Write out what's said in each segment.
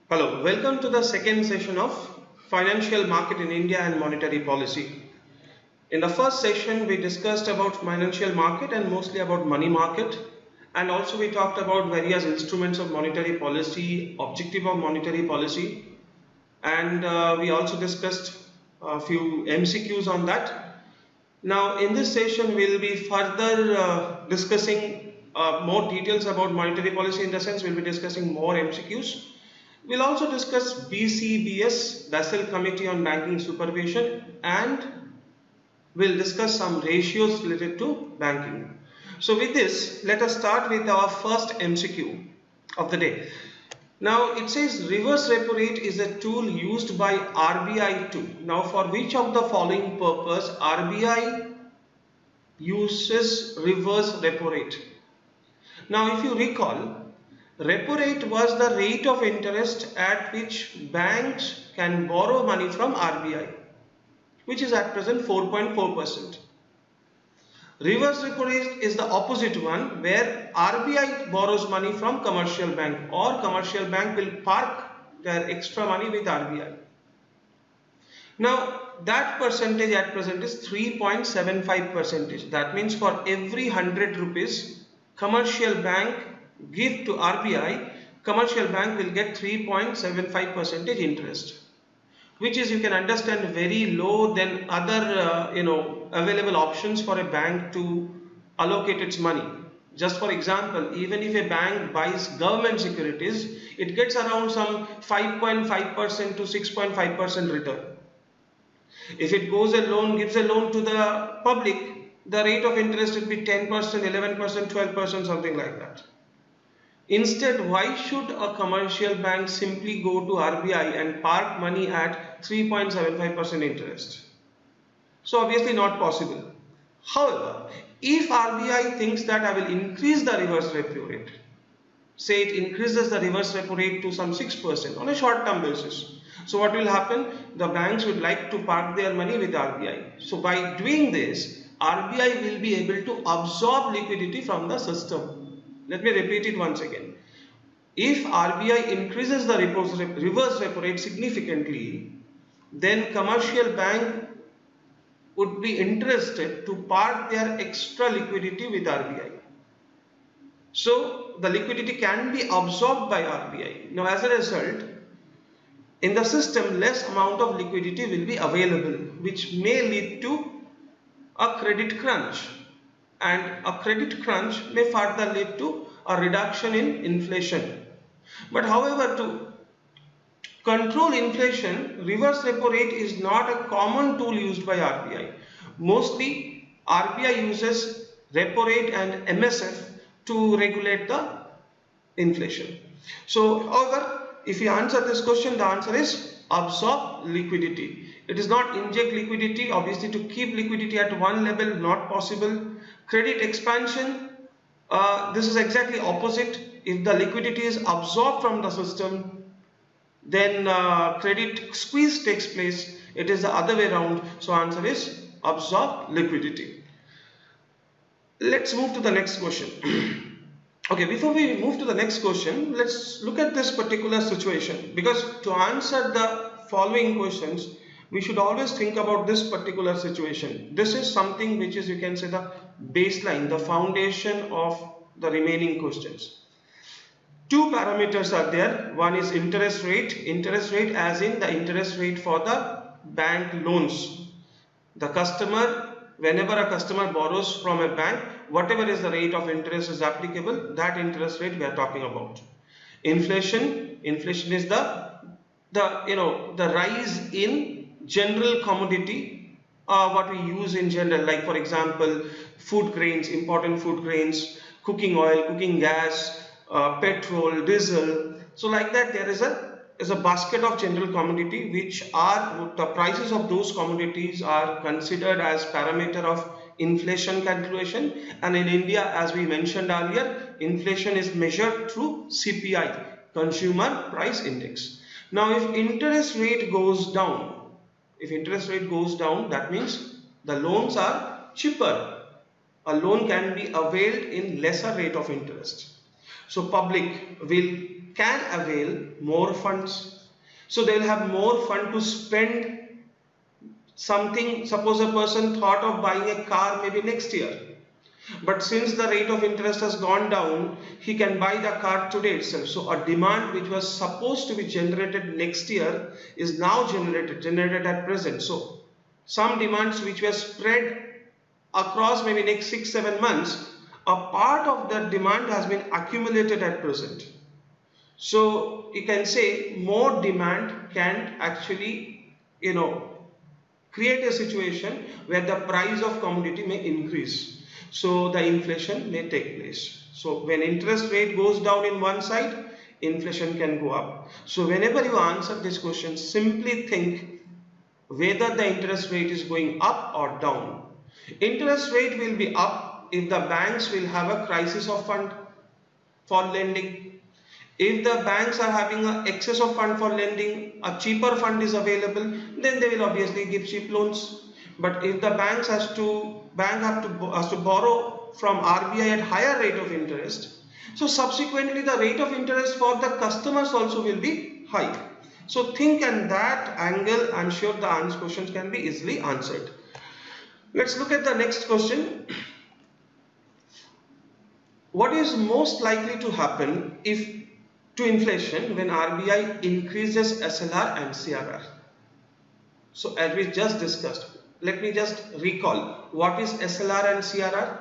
Hello, welcome to the second session of Financial Market in India and Monetary Policy. In the first session, we discussed about financial market and mostly about money market, and also we talked about various instruments of monetary policy, objective of monetary policy, and we also discussed a few MCQs on that. Now, in this session, we'll be further discussing more details about monetary policy. In the sense, we'll be discussing more MCQs. We'll also discuss BCBS, Basel Committee on Banking Supervision, and we'll discuss some ratios related to banking. So with this, let us start with our first MCQ of the day. Now it says reverse repo rate is a tool used by RBI to. Now for which of the following purpose RBI uses reverse repo rate? Now if you recall, repo rate was the rate of interest at which banks can borrow money from RBI, which is at present 4.4%. Reverse repo rate is the opposite one, where RBI borrows money from commercial bank, or commercial bank will park their extra money with RBI. Now that percentage at present is 3.75%. That means for every 100 rupees commercial bank give to RBI, commercial bank will get 3.75% interest, which is, you can understand, very low than other available options for a bank to allocate its money. Just for example, even if a bank buys government securities, it gets around some 5.5% to 6.5% return. If it gives a loan to the public, the rate of interest will be 10%, 11%, 12%, something like that. Instead, why should a commercial bank simply go to RBI and park money at 3.75% interest? So obviously not possible. However, if RBI thinks that I will increase the reverse repo rate, say it increases the reverse repo rate to some 6% on a short-term basis. So what will happen? The banks would like to park their money with RBI. So by doing this, RBI will be able to absorb liquidity from the system. Let me repeat it once again. If RBI increases the reverse repo rate significantly, then commercial bank would be interested to park their extra liquidity with RBI. So the liquidity can be absorbed by RBI. Now as a result, in the system, less amount of liquidity will be available, which may lead to a credit crunch. And a credit crunch may further lead to a reduction in inflation. But however, to control inflation, reverse repo rate is not a common tool used by RBI. Mostly RBI uses repo rate and MSF to regulate the inflation. So however, if you answer this question, the answer is absorb liquidity. It is not inject liquidity. Obviously, to keep liquidity at one level, not possible. Credit expansion, this is exactly opposite. If the liquidity is absorbed from the system, then credit squeeze takes place. It is the other way around. So answer is absorb liquidity. Let's move to the next question. Okay, before we move to the next question, let's look at this particular situation, because to answer the following questions, we should always think about this particular situation. This is something which is, you can say, the baseline, the foundation of the remaining questions. Two parameters are there. One is interest rate as in the interest rate for the bank loans. The customer, whenever a customer borrows from a bank, whatever is the rate of interest is applicable, that interest rate we are talking about. Inflation is the rise in general commodity, what we use in general, like for example, food grains, important food grains, cooking oil, cooking gas, petrol, diesel. So like that, there is a basket of general commodity, which are the prices of those commodities are considered as parameter of inflation calculation. And in India, as we mentioned earlier, inflation is measured through CPI, Consumer Price Index. Now if interest rate goes down, that means the loans are cheaper. A loan can be availed in lesser rate of interest. So public will can avail more funds. So they will have more fund to spend something. Suppose a person thought of buying a car maybe next year, but since the rate of interest has gone down, he can buy the car today itself. So a demand which was supposed to be generated next year is now generated at present. So some demands which were spread across maybe next 6-7 months, a part of that demand has been accumulated at present. So you can say more demand can actually, create a situation where the price of commodity may increase. So the inflation may take place. So when interest rate goes down in one side, inflation can go up. So whenever you answer this question, simply think whether the interest rate is going up or down. Interest rate will be up if the banks will have a crisis of fund for lending. If the banks are having an excess of fund for lending, a cheaper fund is available, then they will obviously give cheap loans. But if the banks has to borrow from RBI at higher rate of interest, so subsequently the rate of interest for the customers also will be high. So think in that angle. I'm sure the questions can be easily answered. Let's look at the next question. What is most likely to happen to inflation when RBI increases SLR and CRR? So as we just discussed, let me just recall what is SLR and CRR.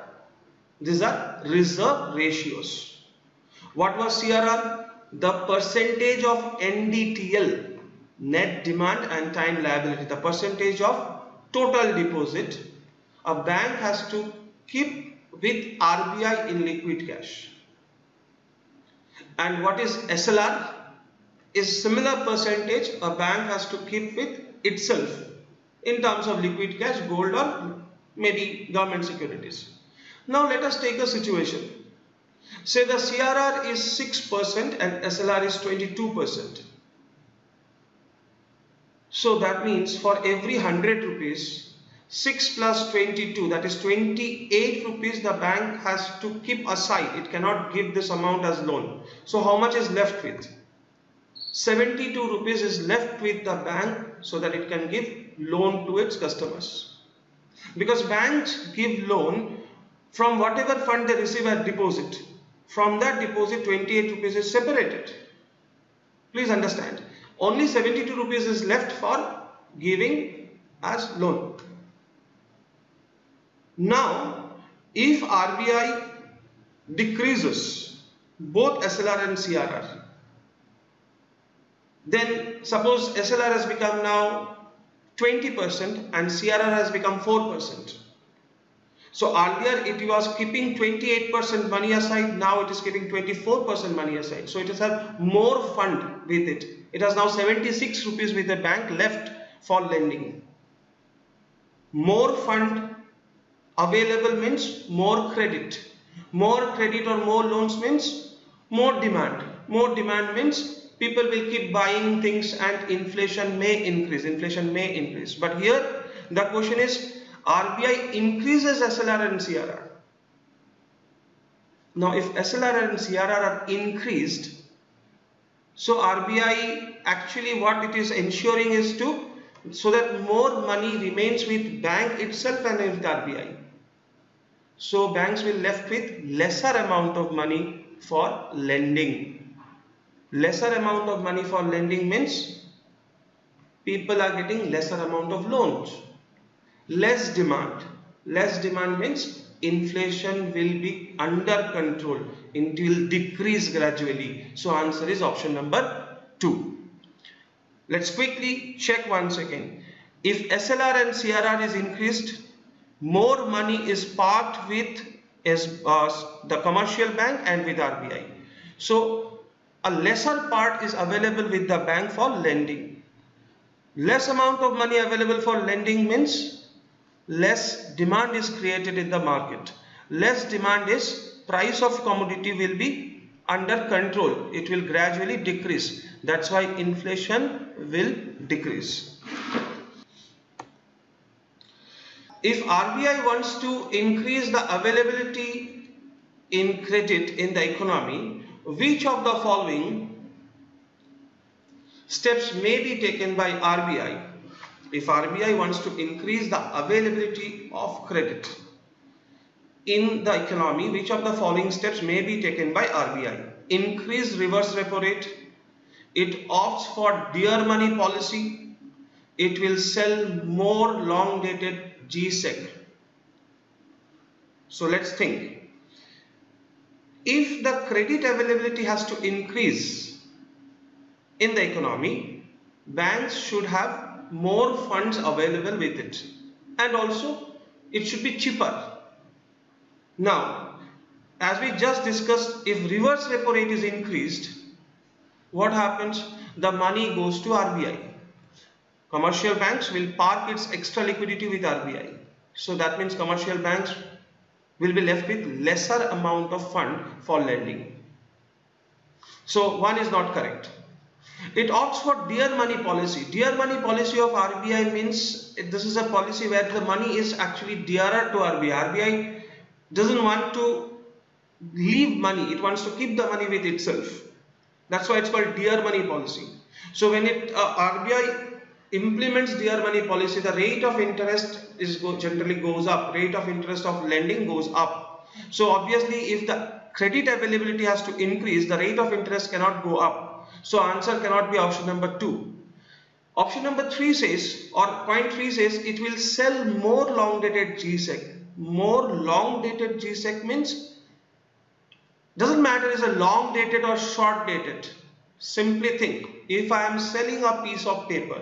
These are reserve ratios. What was CRR? The percentage of NDTL, net demand and time liability, the percentage of total deposit a bank has to keep with RBI in liquid cash. And what is SLR? Is similar percentage a bank has to keep with itself in terms of liquid cash, gold, or maybe government securities. Now let us take a situation. Say the CRR is 6% and SLR is 22%. So that means for every 100 rupees, 6 plus 22, that is 28 rupees the bank has to keep aside. It cannot give this amount as loan. So how much is left with? 72 rupees is left with the bank so that it can give loan to its customers. Because banks give loan from whatever fund they receive as deposit. From that deposit, 28 rupees is separated. Please understand. Only 72 rupees is left for giving as loan. Now, if RBI decreases both SLR and CRR, then suppose SLR has become now 20% and CRR has become 4%. So earlier it was keeping 28% money aside, now it is keeping 24% money aside. So it has had more fund with it. It has now 76 rupees with the bank left for lending. More fund available means more credit. More credit or more loans means more demand. More demand means people will keep buying things and inflation may increase. Inflation may increase. But here the question is, RBI increases SLR and CRR. Now if SLR and CRR are increased, so RBI actually what it is ensuring is so that more money remains with bank itself and with RBI. So banks will left with lesser amount of money for lending. Lesser amount of money for lending means people are getting lesser amount of loans. Less demand. Less demand means inflation will be under control. It will decrease gradually. So answer is option number 2. Let's quickly check once again. If SLR and CRR is increased, more money is parked with the commercial bank and with RBI. So a lesser part is available with the bank for lending. Less amount of money available for lending means less demand is created in the market. Less demand is price of commodity will be under control. It will gradually decrease. That's why inflation will decrease. If RBI wants to increase the availability in credit in the economy, which of the following steps may be taken by RBI. If RBI wants to increase the availability of credit in the economy, which of the following steps may be taken by RBI? Increase reverse repo rate, it opts for dear money policy, it will sell more long dated G-Sec. So let's think. If the credit availability has to increase in the economy, banks should have more funds available with it, and also it should be cheaper. Now, as we just discussed, if reverse repo rate is increased, what happens? The money goes to RBI. Commercial banks will park its extra liquidity with RBI. So that means commercial banks will be left with lesser amount of fund for lending. So one is not correct. It opts for dear money policy. Dear money policy of RBI means this is a policy where the money is actually dearer to RBI. RBI doesn't want to leave money, it wants to keep the money with itself. That's why it's called dear money policy. So when RBI implements dear money policy, the rate of interest generally goes up, rate of interest of lending goes up. So obviously if the credit availability has to increase, the rate of interest cannot go up. So answer cannot be option number 2. Option number 3 says, or point 3 says, it will sell more long dated G-Sec. More long dated G-Sec means, doesn't matter is a long dated or short dated. Simply think, if I am selling a piece of paper,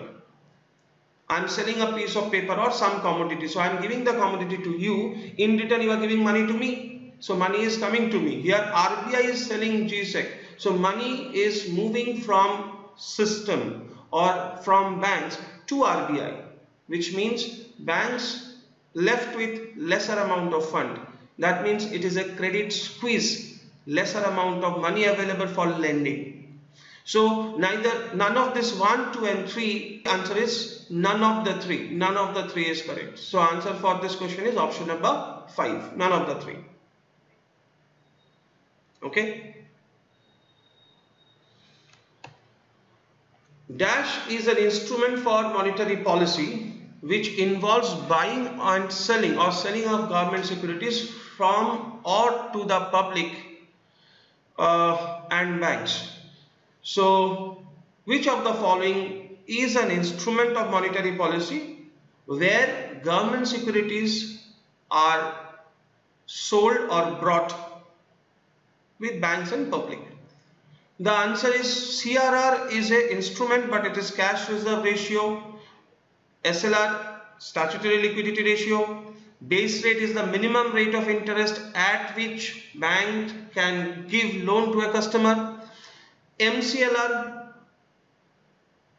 I'm selling a piece of paper or some commodity. So I'm giving the commodity to you. In return, you are giving money to me. So money is coming to me. Here RBI is selling G-Sec. So money is moving from system or from banks to RBI, which means banks left with lesser amount of fund. That means it is a credit squeeze, lesser amount of money available for lending. So none of this 1, 2 and 3, answer is none of the 3. None of the 3 is correct. So answer for this question is option number 5. None of the 3. Okay. Dash is an instrument for monetary policy which involves buying and selling or selling of government securities from or to the public and banks. So, which of the following is an instrument of monetary policy where government securities are sold or brought with banks and public? The answer is CRR is an instrument, but it is cash reserve ratio, SLR statutory liquidity ratio, base rate is the minimum rate of interest at which bank can give loan to a customer, MCLR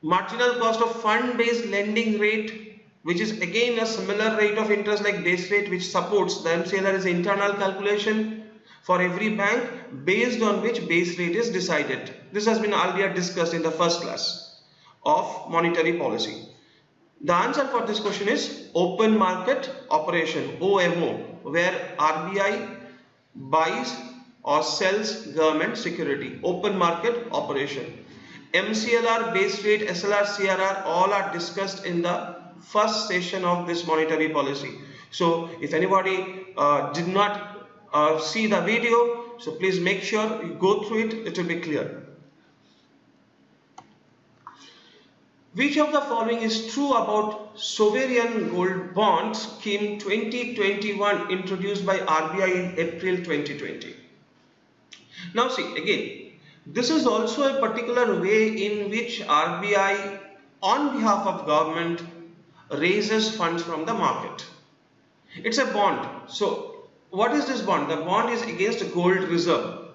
marginal cost of fund based lending rate, which is again a similar rate of interest like base rate, which supports the MCLR is internal calculation for every bank based on which base rate is decided. This has been earlier discussed in the first class of monetary policy. The answer for this question is open market operation, OMO, where RBI buys or sells government security, open market operation. MCLR, base rate, SLR, CRR all are discussed in the first session of this monetary policy. So if anybody did not see the video, so please make sure you go through it, it will be clear. Which of the following is true about sovereign gold bond scheme 2021 introduced by RBI in April 2020? Now see, again, this is also a particular way in which RBI on behalf of government raises funds from the market. It's a bond. So what is this bond? The bond is against a gold reserve.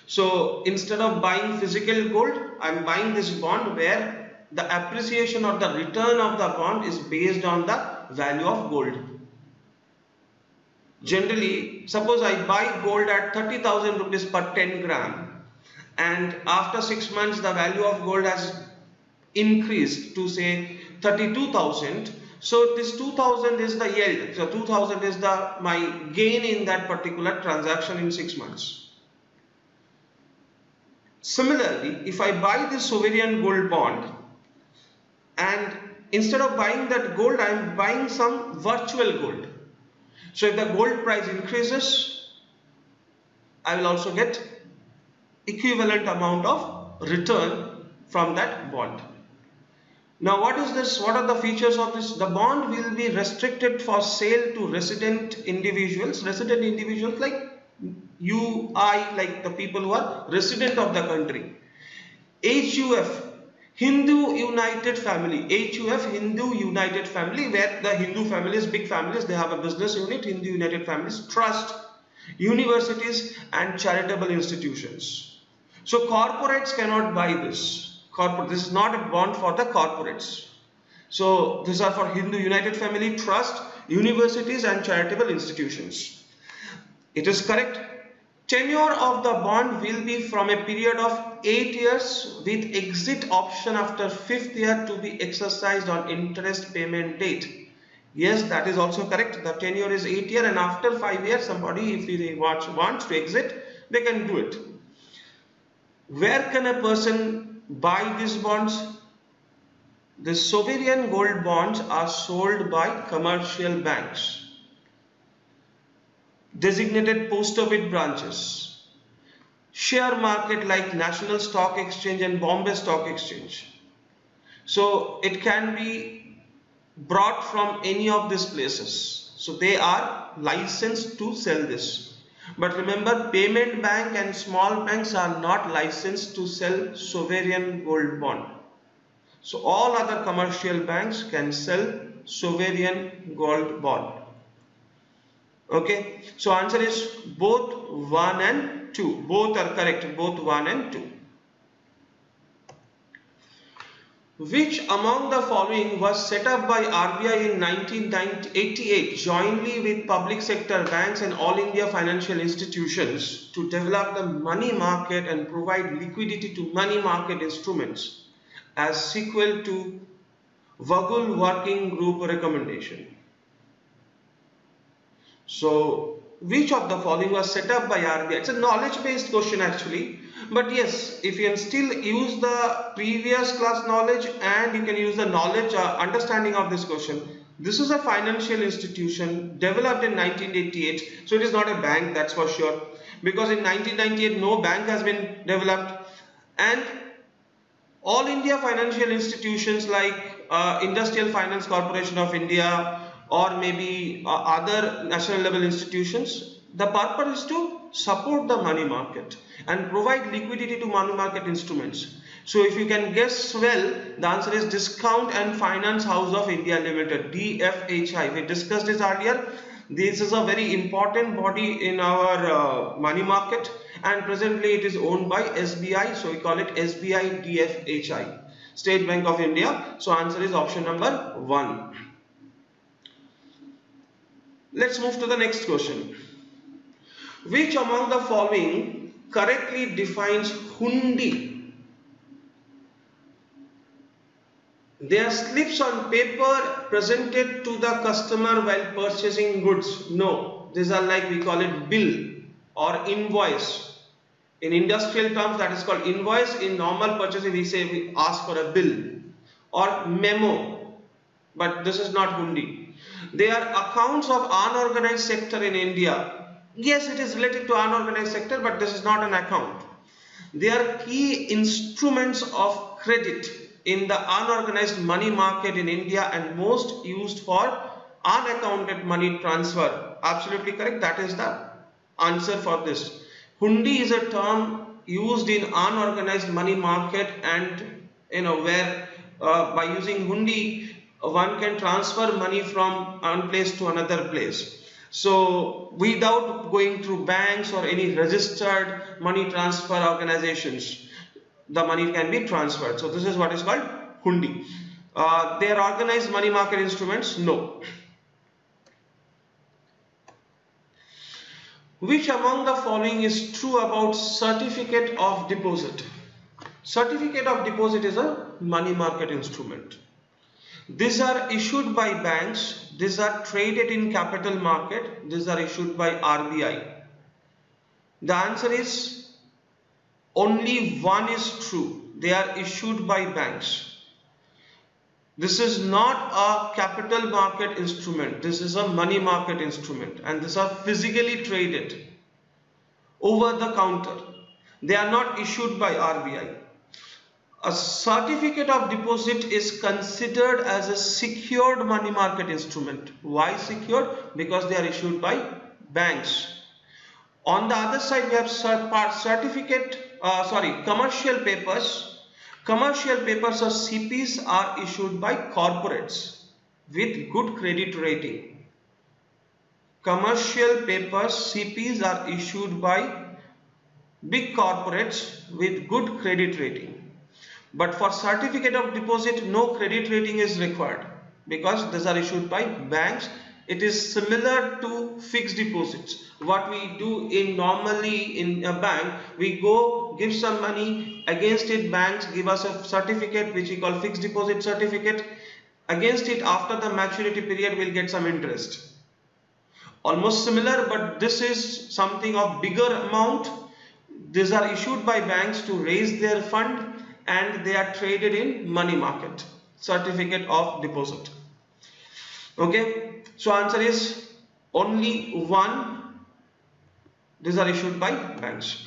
So instead of buying physical gold, I'm buying this bond where the appreciation or the return of the bond is based on the value of gold. Generally, suppose I buy gold at 30,000 rupees per 10 gram, and after 6 months the value of gold has increased to say 32,000. So this 2,000 is the yield. So 2,000 is my gain in that particular transaction in 6 months. Similarly, if I buy this sovereign gold bond, and instead of buying that gold, I am buying some virtual gold. So if the gold price increases, I will also get equivalent amount of return from that bond. Now what is this? What are the features of this? The bond will be restricted for sale to resident individuals like you, I, like the people who are resident of the country. HUF, Hindu United Family, HUF, Hindu United Family, where the Hindu families, big families, they have a business unit, Hindu United Families, trust, universities and charitable institutions. So corporates cannot buy this. This is not a bond for the corporates. So these are for Hindu United Family, trust, universities and charitable institutions. It is correct. Tenure of the bond will be from a period of 8 years with exit option after 5th year to be exercised on interest payment date. Yes, that is also correct. The tenure is 8 years, and after 5 years somebody, if he wants to exit, they can do it. Where can a person buy these bonds? The sovereign gold bonds are sold by commercial banks, designated post office branches, share market like National Stock Exchange and Bombay Stock Exchange. So it can be brought from any of these places. So they are licensed to sell this. But remember, payment bank and small banks are not licensed to sell sovereign gold bond. So all other commercial banks can sell sovereign gold bond. Okay, so answer is both 1 and 2. Both are correct, both 1 and 2. Which among the following was set up by RBI in 1988 jointly with public sector banks and all India financial institutions to develop the money market and provide liquidity to money market instruments as sequel to Vagul Working Group recommendation? So which of the following was set up by RBI? It's a knowledge based question actually, but yes, if you can still use the previous class knowledge and you can use the knowledge understanding of this question. This is a financial institution developed in 1988, so it is not a bank, that's for sure, because in 1998 no bank has been developed, and all India financial institutions like Industrial Finance Corporation of India or maybe other national level institutions, the purpose is to support the money market and provide liquidity to money market instruments. So if you can guess well, the answer is Discount and Finance House of India Limited, DFHI. We discussed this earlier. This is a very important body in our money market, and presently it is owned by SBI, so we call it SBI DFHI, State Bank of India. So answer is option number 1. Let's move to the next question. Which among the following correctly defines hundi? They are slips on paper presented to the customer while purchasing goods. No, these are like, we call it bill or invoice. In industrial terms that is called invoice. In normal purchasing we ask for a bill or memo, but this is not hundi. They are accounts of unorganized sector in India. Yes, it is related to unorganized sector, but this is not an account. They are key instruments of credit in the unorganized money market in India and most used for unaccounted money transfer. Absolutely correct. That is the answer for this. Hundi is a term used in unorganized money market, and where by using hundi one can transfer money from one place to another place. So without going through banks or any registered money transfer organizations, the money can be transferred. So this is what is called hundi. They are organized money market instruments? No. Which among the following is true about certificate of deposit? Certificate of deposit is a money market instrument. These are issued by banks, these are traded in capital market, these are issued by RBI. The answer is only one is true. They are issued by banks. This is not a capital market instrument. This is a money market instrument, and these are physically traded over the counter. They are not issued by RBI. A certificate of deposit is considered as a secured money market instrument. Why secured? Because they are issued by banks. On the other side, we have commercial papers. Commercial papers or CPs are issued by corporates with good credit rating. Commercial papers, CPs, are issued by big corporates with good credit rating. But for certificate of deposit, no credit rating is required because these are issued by banks. It is similar to fixed deposits. What we do normally in a bank, we go give some money, against it banks give us a certificate which we call fixed deposit certificate. Against it, after the maturity period, we'll get some interest. Almost similar, but this is something of bigger amount. These are issued by banks to raise their fund, and they are traded in money market, certificate of deposit. Okay, so answer is only one. These are issued by banks.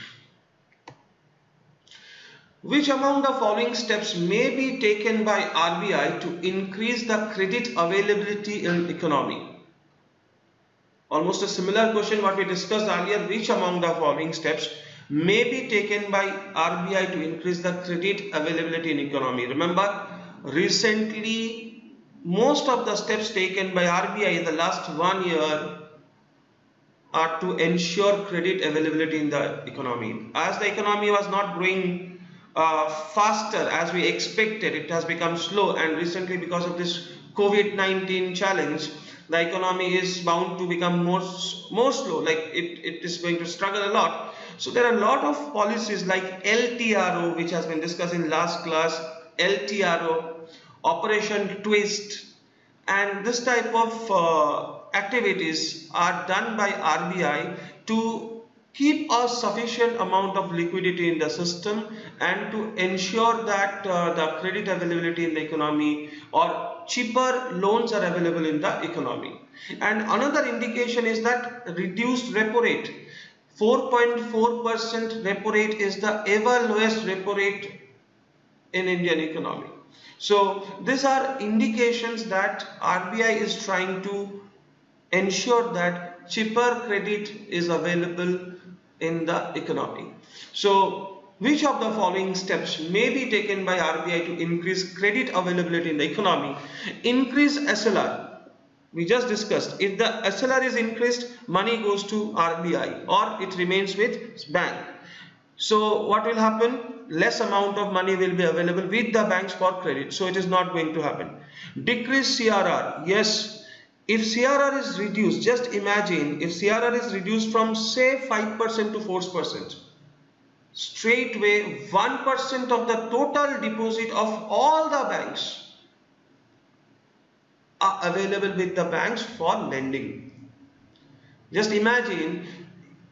Which among the following steps may be taken by RBI to increase the credit availability in economy? Almost a similar question what we discussed earlier. Which among the following steps may be taken by RBI to increase the credit availability in economy? Remember, recently most of the steps taken by RBI in the last 1 year are to ensure credit availability in the economy. As the economy was not growing faster as we expected, it has become slow, and recently because of this COVID-19 challenge, the economy is bound to become more slow, like it is going to struggle a lot. So there are a lot of policies like LTRO, which has been discussed in last class, LTRO, Operation Twist, and this type of activities are done by RBI to keep a sufficient amount of liquidity in the system and to ensure that the credit availability in the economy or cheaper loans are available in the economy. And another indication is that reduced repo rate. 4.4% repo rate is the ever lowest repo rate in Indian economy. So these are indications that RBI is trying to ensure that cheaper credit is available in the economy. So which of the following steps may be taken by RBI to increase credit availability in the economy? Increase SLR. We just discussed, if the SLR is increased, money goes to RBI or it remains with bank. So what will happen? Less amount of money will be available with the banks for credit. So it is not going to happen. Decrease CRR. Yes, if CRR is reduced, just imagine if CRR is reduced from say 5% to 4%, straightway 1% of the total deposit of all the banks are available with the banks for lending. Just imagine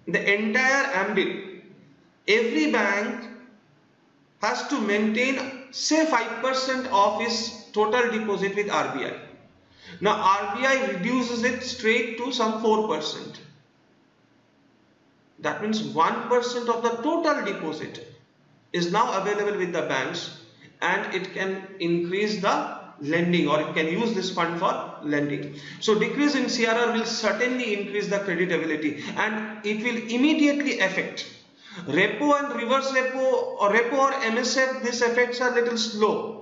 the entire ambit. Every bank has to maintain say 5% of its total deposit with RBI. Now RBI reduces it straight to some 4%. That means 1% of the total deposit is now available with the banks, and it can increase the lending, or it can use this fund for lending. So decrease in CRR will certainly increase the credit availability, and it will immediately affect repo and reverse repo, or repo or MSF. These effects are little slow.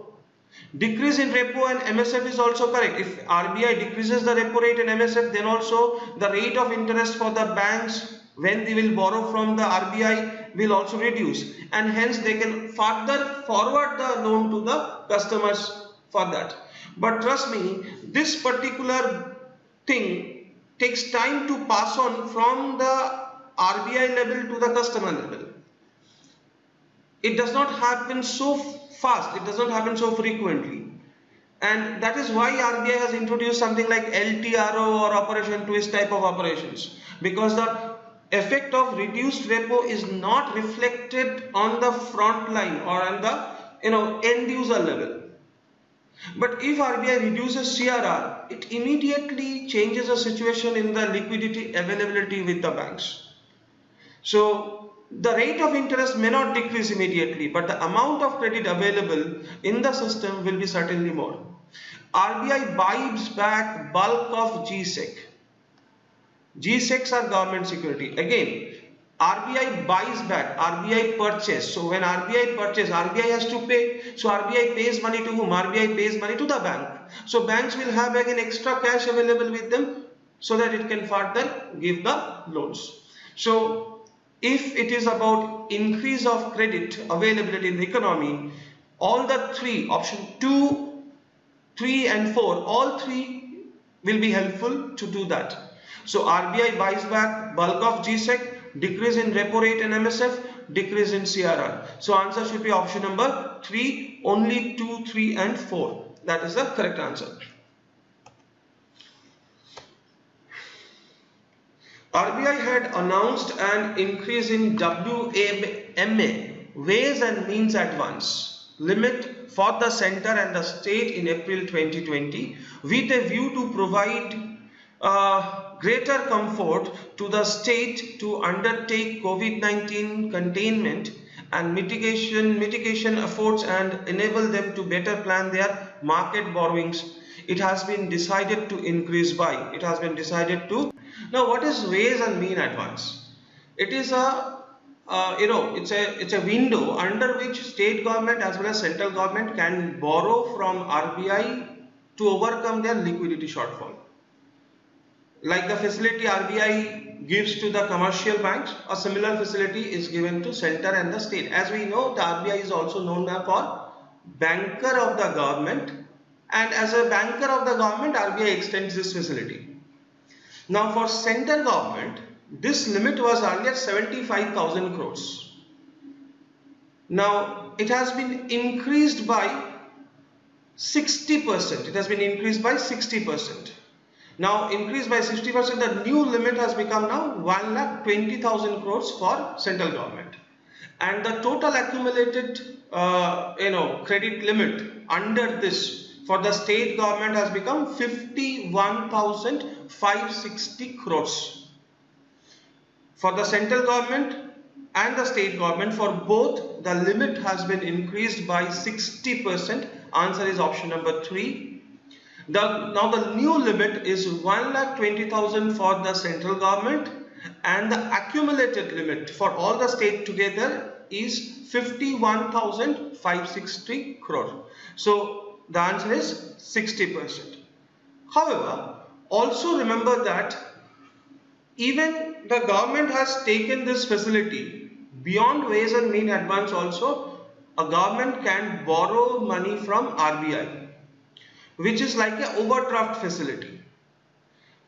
Decrease in repo and MSF is also correct. If RBI decreases the repo rate and MSF, then also the rate of interest for the banks when they will borrow from the RBI will also reduce, and hence they can further forward the loan to the customers for that. But trust me, this particular thing takes time to pass on from the RBI level to the customer level. It does not happen so fast, it does not happen so frequently, and that is why RBI has introduced something like LTRO or Operation Twist type of operations, because the effect of reduced repo is not reflected on the front line or on the end user level. But if RBI reduces CRR, it immediately changes the situation in the liquidity availability with the banks. So the rate of interest may not decrease immediately, but the amount of credit available in the system will be certainly more. RBI buys back bulk of GSEC. GSECs are government security. Again, RBI buys back, RBI purchase. So when RBI purchase, RBI has to pay. So RBI pays money to whom? RBI pays money to the bank. So banks will have again extra cash available with them so that it can further give the loans. So if it is about increase of credit availability in the economy, all the three, option 2, 3 and 4, all three will be helpful to do that. So RBI buys back bulk of GSEC, decrease in repo rate and MSF, decrease in CRR. So answer should be option number 3, only 2, 3 and 4. That is the correct answer. RBI had announced an increase in WMA, Ways and Means Advance, limit for the center and the state in April 2020 with a view to provide greater comfort to the state to undertake COVID-19 containment and mitigation efforts and enable them to better plan their market borrowings. It has been decided to increase by. It has been decided to. Now, what is Ways and Mean Advance? It is it's a window under which state government as well as central government can borrow from RBI to overcome their liquidity shortfall. Like the facility RBI gives to the commercial banks, a similar facility is given to center and the state. As we know, the RBI is also known for banker of the government, and as a banker of the government, RBI extends this facility. Now for central government, this limit was earlier 75,000 crores. Now it has been increased by 60%. It has been increased by 60%. Now increased by 60%, the new limit has become now 1,20,000 crores for central government, and the total accumulated credit limit under this for the state government has become 51,560 crores. For the central government and the state government, for both the limit has been increased by 60%. Answer is option number 3. Now the new limit is 1,20,000 for the central government, and the accumulated limit for all the state together is 51,560 crore. So the answer is 60%. However, also remember that even the government has taken this facility beyond Ways and Mean Advance. Also, a government can borrow money from RBI, which is like an overdraft facility.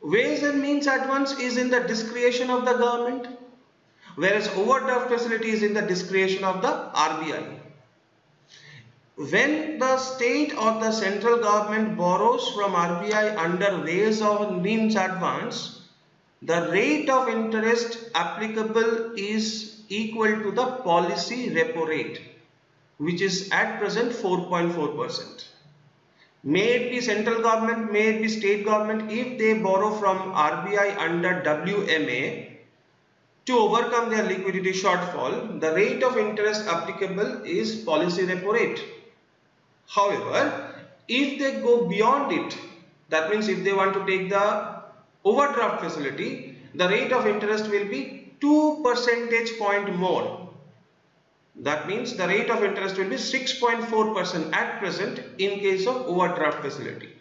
Ways and Means Advance is in the discretion of the government, whereas overdraft facility is in the discretion of the RBI. When the state or the central government borrows from RBI under Ways and Means Advance, the rate of interest applicable is equal to the policy repo rate, which is at present 4.4%. May it be central government, may it be state government, if they borrow from RBI under WMA to overcome their liquidity shortfall, the rate of interest applicable is policy repo rate. However, if they go beyond it, that means if they want to take the overdraft facility, the rate of interest will be 2 percentage point more. That means the rate of interest will be 6.4% at present in case of overdraft facility.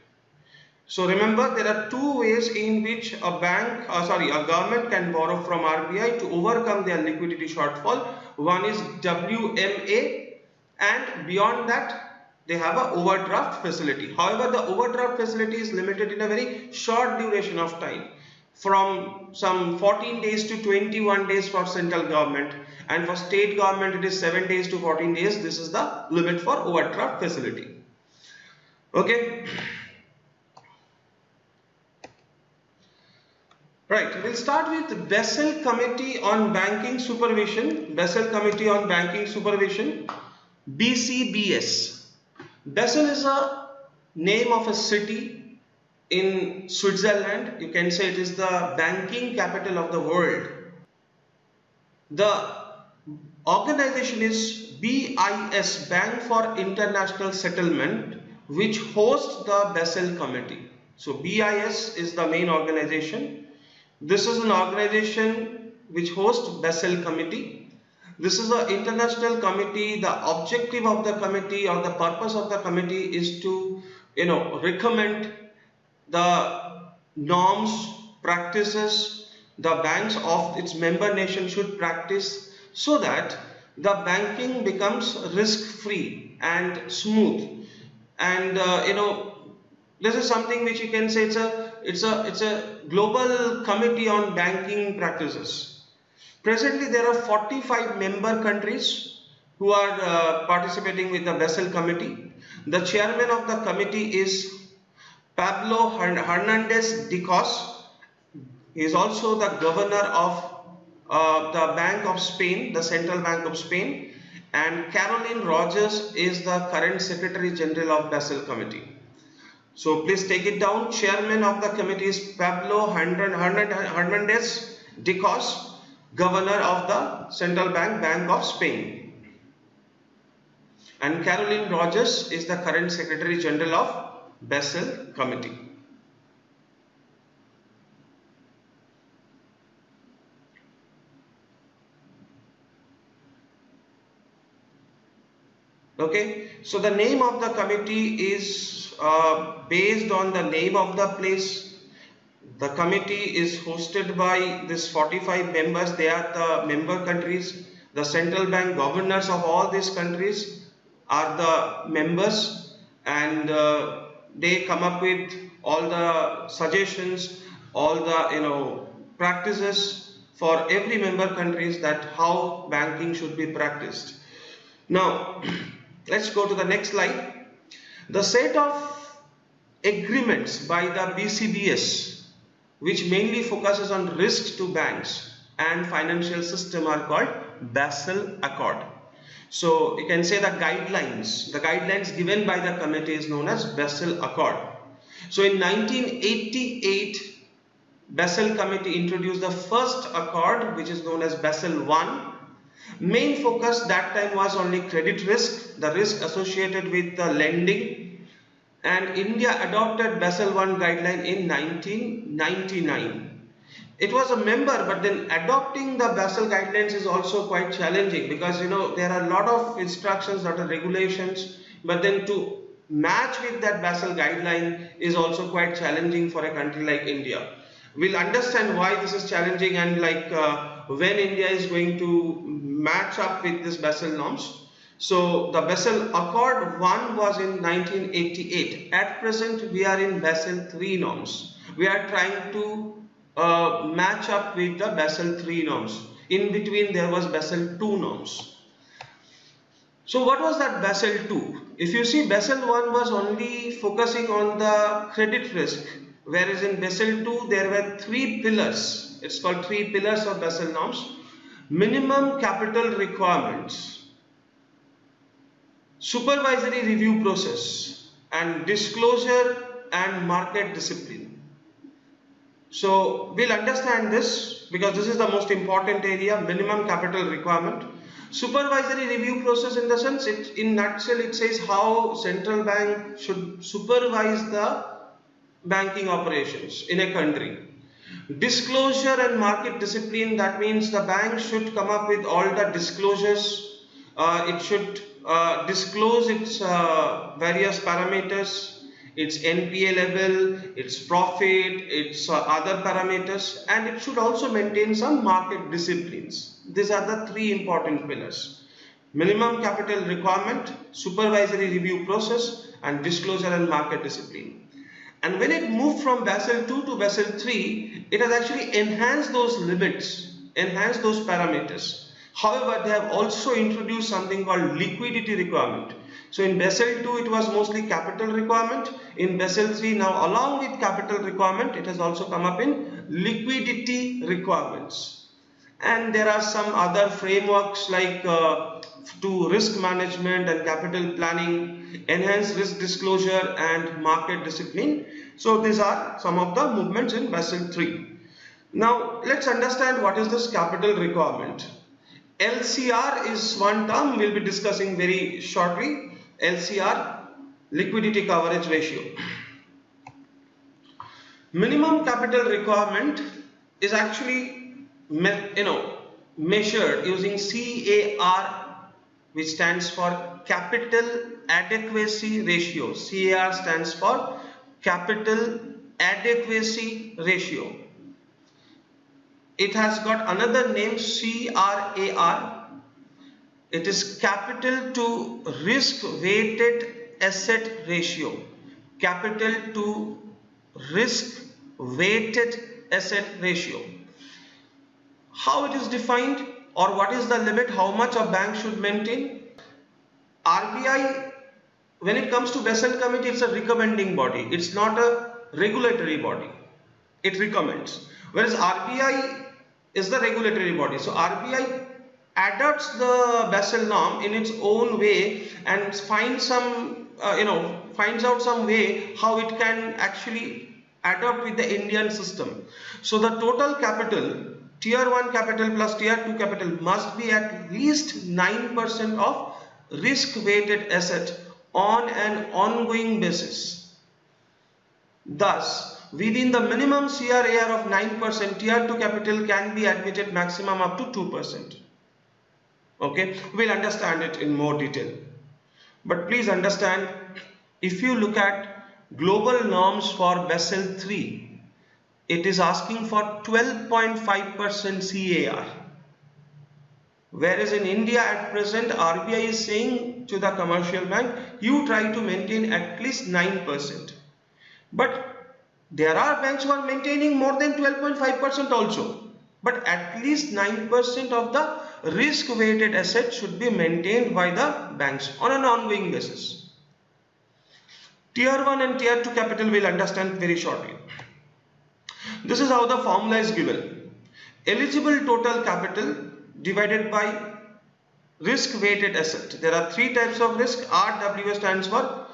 So remember, there are two ways in which a government can borrow from RBI to overcome their liquidity shortfall. One is WMA, and beyond that they have an overdraft facility. However, the overdraft facility is limited in a very short duration of time, from some 14 days to 21 days for central government, and for state government it is 7 days to 14 days. This is the limit for overdraft facility. Okay. Right, we'll start with Basel Committee on Banking Supervision, Basel Committee on Banking Supervision, BCBS. Basel is a name of a city in Switzerland. You can say it is the banking capital of the world. The organization is BIS, Bank for International Settlement, which hosts the Basel Committee. So BIS is the main organization. This is an organization which hosts Basel Committee. This is an international committee. The objective of the committee or the purpose of the committee is to, recommend the norms, practices the banks of its member nation should practice so that the banking becomes risk-free and smooth. And this is something which you can say it's a global committee on banking practices. Presently, there are 45 member countries who are participating with the Basel Committee. The chairman of the committee is Pablo Hernandez Dicos. He is also the governor of the Bank of Spain, the Central Bank of Spain, and Caroline Rogers is the current Secretary General of Basel Committee. So please take it down. Chairman of the committee is Pablo Hernandez Dicos, governor of the Central Bank, Bank of Spain. And Caroline Rogers is the current Secretary General of Basel Committee. Okay, so the name of the committee is based on the name of the place. The committee is hosted by this 45 members. They are the member countries. The central bank governors of all these countries are the members, and they come up with all the suggestions, all the practices for every member countries that how banking should be practiced. Now let's go to the next slide. The set of agreements by the BCBS, which mainly focuses on risks to banks and financial system, are called Basel Accord. So you can say the guidelines given by the committee is known as Basel Accord. So in 1988, Basel Committee introduced the first accord, which is known as Basel I. Main focus that time was only credit risk, the risk associated with the lending, and India adopted Basel I guideline in 1999. It was a member, but then adopting the Basel guidelines is also quite challenging because there are a lot of instructions, lot of regulations, but then to match with that Basel guideline is also quite challenging for a country like India. We'll understand why this is challenging and when India is going to match up with this Basel norms. So the Basel Accord 1 was in 1988. At present we are in Basel III norms. We are trying to match up with the Basel III norms. In between there was Basel II norms. So what was that Basel II? If you see, Basel I was only focusing on the credit risk, whereas in Basel II there were 3 pillars. It's called 3 pillars of Basel norms. Minimum capital requirements, supervisory review process, and disclosure and market discipline. So we'll understand this because this is the most important area, minimum capital requirement. Supervisory review process, in the sense, in nutshell it says how central bank should supervise the banking operations in a country. Disclosure and market discipline, that means the bank should come up with all the disclosures. It should disclose its various parameters, its NPA level, its profit, its other parameters, and it should also maintain some market disciplines. These are the 3 important pillars: minimum capital requirement, supervisory review process, and disclosure and market discipline. And when it moved from Basel II to Basel III, it has actually enhanced those limits, enhanced those parameters. However, they have also introduced something called liquidity requirement. So in Basel II, it was mostly capital requirement. In Basel III, now along with capital requirement, it has also come up in liquidity requirements. And there are some other frameworks like to risk management and capital planning, enhanced risk disclosure and market discipline. So these are some of the movements in Basel III. Now let's understand what is this capital requirement. LCR is one term we'll be discussing very shortly. LCR, liquidity coverage ratio. Minimum capital requirement is actually measured using CAR, which stands for capital adequacy ratio. CAR stands for capital adequacy ratio. It has got another name, CRAR. It is capital to risk weighted asset ratio. Capital to risk weighted asset ratio. How it is defined, or what is the limit, how much a bank should maintain? RBI, when it comes to Basel Committee, it's a recommending body. It's not a regulatory body. It recommends. Whereas RBI is the regulatory body. So RBI adopts the Basel norm in its own way and finds out some way how it can actually adopt with the Indian system. So the total capital, tier 1 capital plus tier 2 capital, must be at least 9% of risk weighted asset on an ongoing basis. Thus, within the minimum CRAR of 9%, tier 2 capital can be admitted maximum up to 2%. Okay, we'll understand it in more detail. But please understand, if you look at global norms for Basel III, it is asking for 12.5% CAR. Whereas in India at present, RBI is saying to the commercial bank, you try to maintain at least 9%. But there are banks who are maintaining more than 12.5% also. But at least 9% of the risk weighted assets should be maintained by the banks on an ongoing basis. Tier 1 and tier 2 capital we'll understand very shortly. This is how the formula is given. Eligible total capital divided by risk weighted asset. There are three types of risk. RWA stands for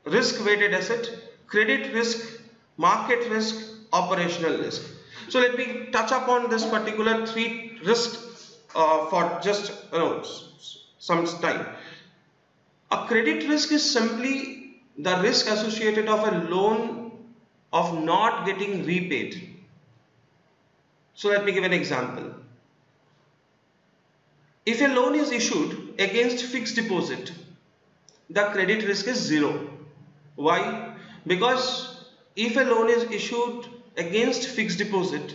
risk weighted asset, credit risk, market risk, operational risk. So let me touch upon this particular three risks for just some time. A credit risk is simply the risk associated of a loan of not getting repaid. So let me give an example. If a loan is issued against fixed deposit, the credit risk is 0. Why? Because if a loan is issued against fixed deposit,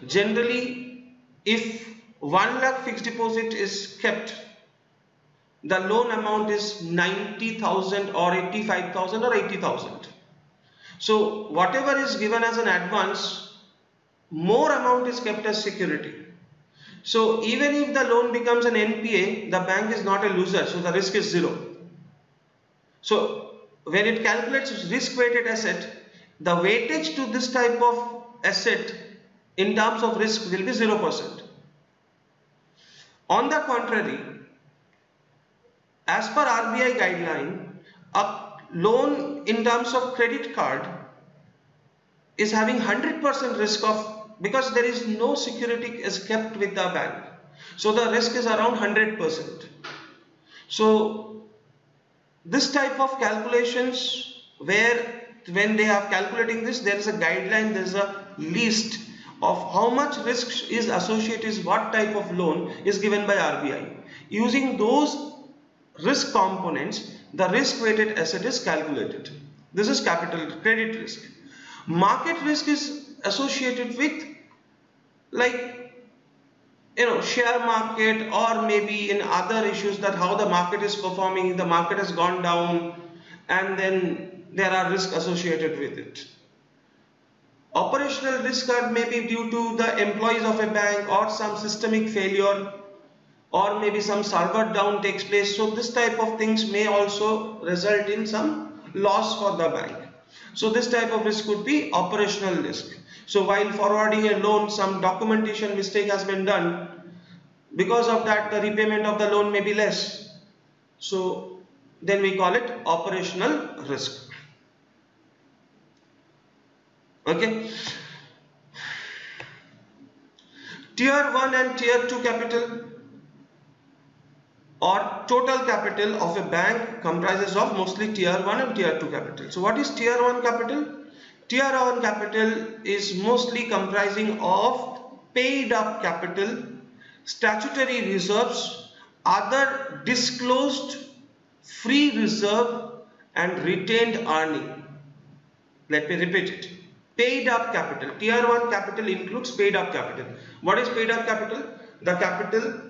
generally if 1 lakh fixed deposit is kept, the loan amount is 90,000 or 85,000 or 80,000. So whatever is given as an advance, more amount is kept as security. So even if the loan becomes an NPA, the bank is not a loser, so the risk is 0. So when it calculates risk weighted asset, the weightage to this type of asset in terms of risk will be 0%. On the contrary, as per RBI guideline, a loan in terms of credit card is having 100% risk of, because there is no security is kept with the bank. So the risk is around 100%. So this type of calculations, where when they are calculating this, there is a guideline, there is a list of how much risk is associated, what type of loan is given by RBI. Using those risk components, the risk weighted asset is calculated. This is capital credit risk. Market risk is associated with, like, share market, or maybe in other issues, that how the market is performing, the market has gone down, and then there are risks associated with it. Operational risk are maybe due to the employees of a bank, or some systemic failure, or maybe some server down takes place. So this type of things may also result in some loss for the bank. So this type of risk could be operational risk. So while forwarding a loan, some documentation mistake has been done. Because of that, the repayment of the loan may be less. So then we call it operational risk. Okay. Tier 1 and Tier 2 capital or total capital of a bank comprises of mostly Tier 1 and Tier 2 capital. So what is Tier 1 capital? Tier 1 capital is mostly comprising of paid up capital, statutory reserves, other disclosed free reserve and retained earning. Let me repeat it. Paid up capital. Tier 1 capital includes paid up capital. What is paid up capital? The capital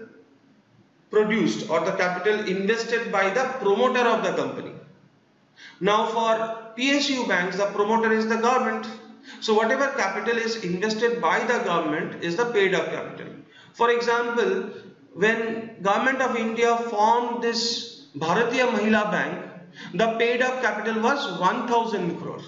produced or the capital invested by the promoter of the company. Now for PSU banks, the promoter is the government. So whatever capital is invested by the government is the paid up capital. For example, when Government of India formed this Bharatiya Mahila Bank, the paid up capital was 1000 crore.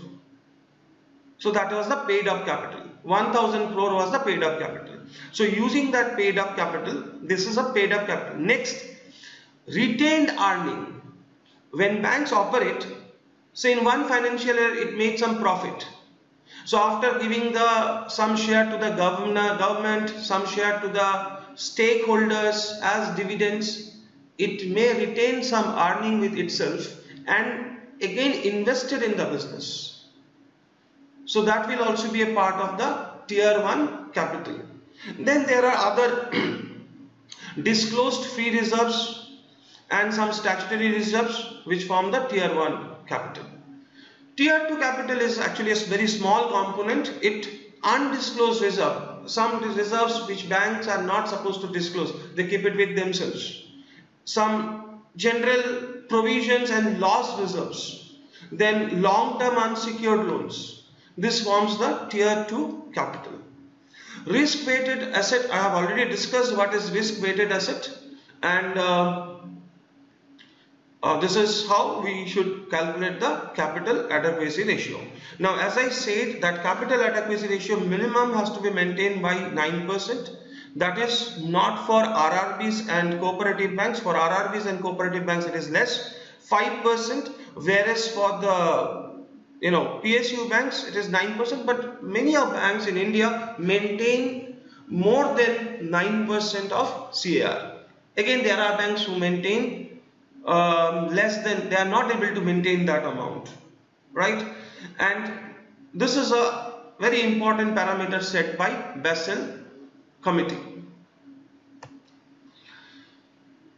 So that was the paid up capital. 1000 crore was the paid up capital. So using that paid up capital, this is a paid up capital. Next, retained earning. When banks operate, say in one financial year it made some profit. So after giving some share to the government, some share to the stakeholders as dividends, it may retain some earning with itself and again invested in the business. So that will also be a part of the Tier 1 capital. Then there are other disclosed free reserves and some statutory reserves which form the Tier 1 capital. Tier 2 capital is actually a very small component. It undisclosed reserve. Some reserves which banks are not supposed to disclose. They keep it with themselves. Some general provisions and loss reserves. Then long-term unsecured loans. This forms the Tier 2 capital. Risk-weighted asset, I have already discussed what is risk-weighted asset, and this is how we should calculate the capital adequacy ratio. Now as I said that capital adequacy ratio minimum has to be maintained by 9%. That is not for RRBs and cooperative banks. For RRBs and cooperative banks it is less, 5%, whereas for the PSU banks it is 9%, but many of banks in India maintain more than 9% of CAR. Again, there are banks who maintain less than, they are not able to maintain that amount, right? And this is a very important parameter set by Basel committee.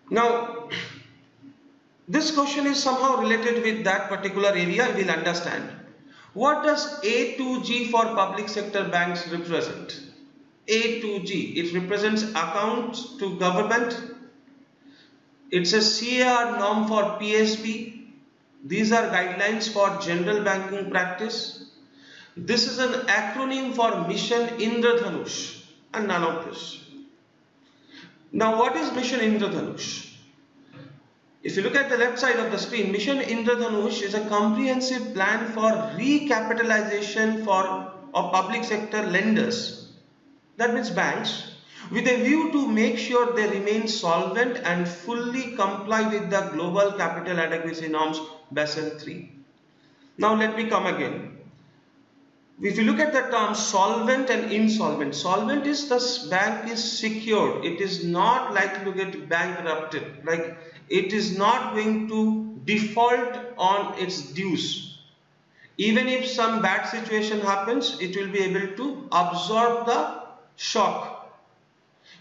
Now this question is somehow related with that particular area. We'll understand. What does A to G for public sector banks represent? A to G, it represents accounts to government. It's a CAR norm for PSB. These are guidelines for general banking practice. This is an acronym for Mission Indradhanush and none of this. Now what is Mission Indradhanush? If you look at the left side of the screen, Mission Indradhanush is a comprehensive plan for recapitalization of public sector lenders, that means banks, with a view to make sure they remain solvent and fully comply with the global capital adequacy norms Basel III. Now let me come again. If you look at the terms solvent and insolvent, solvent is the bank is secured. It is not likely to get bankrupted. Like it is not going to default on its dues. Even if some bad situation happens, it will be able to absorb the shock.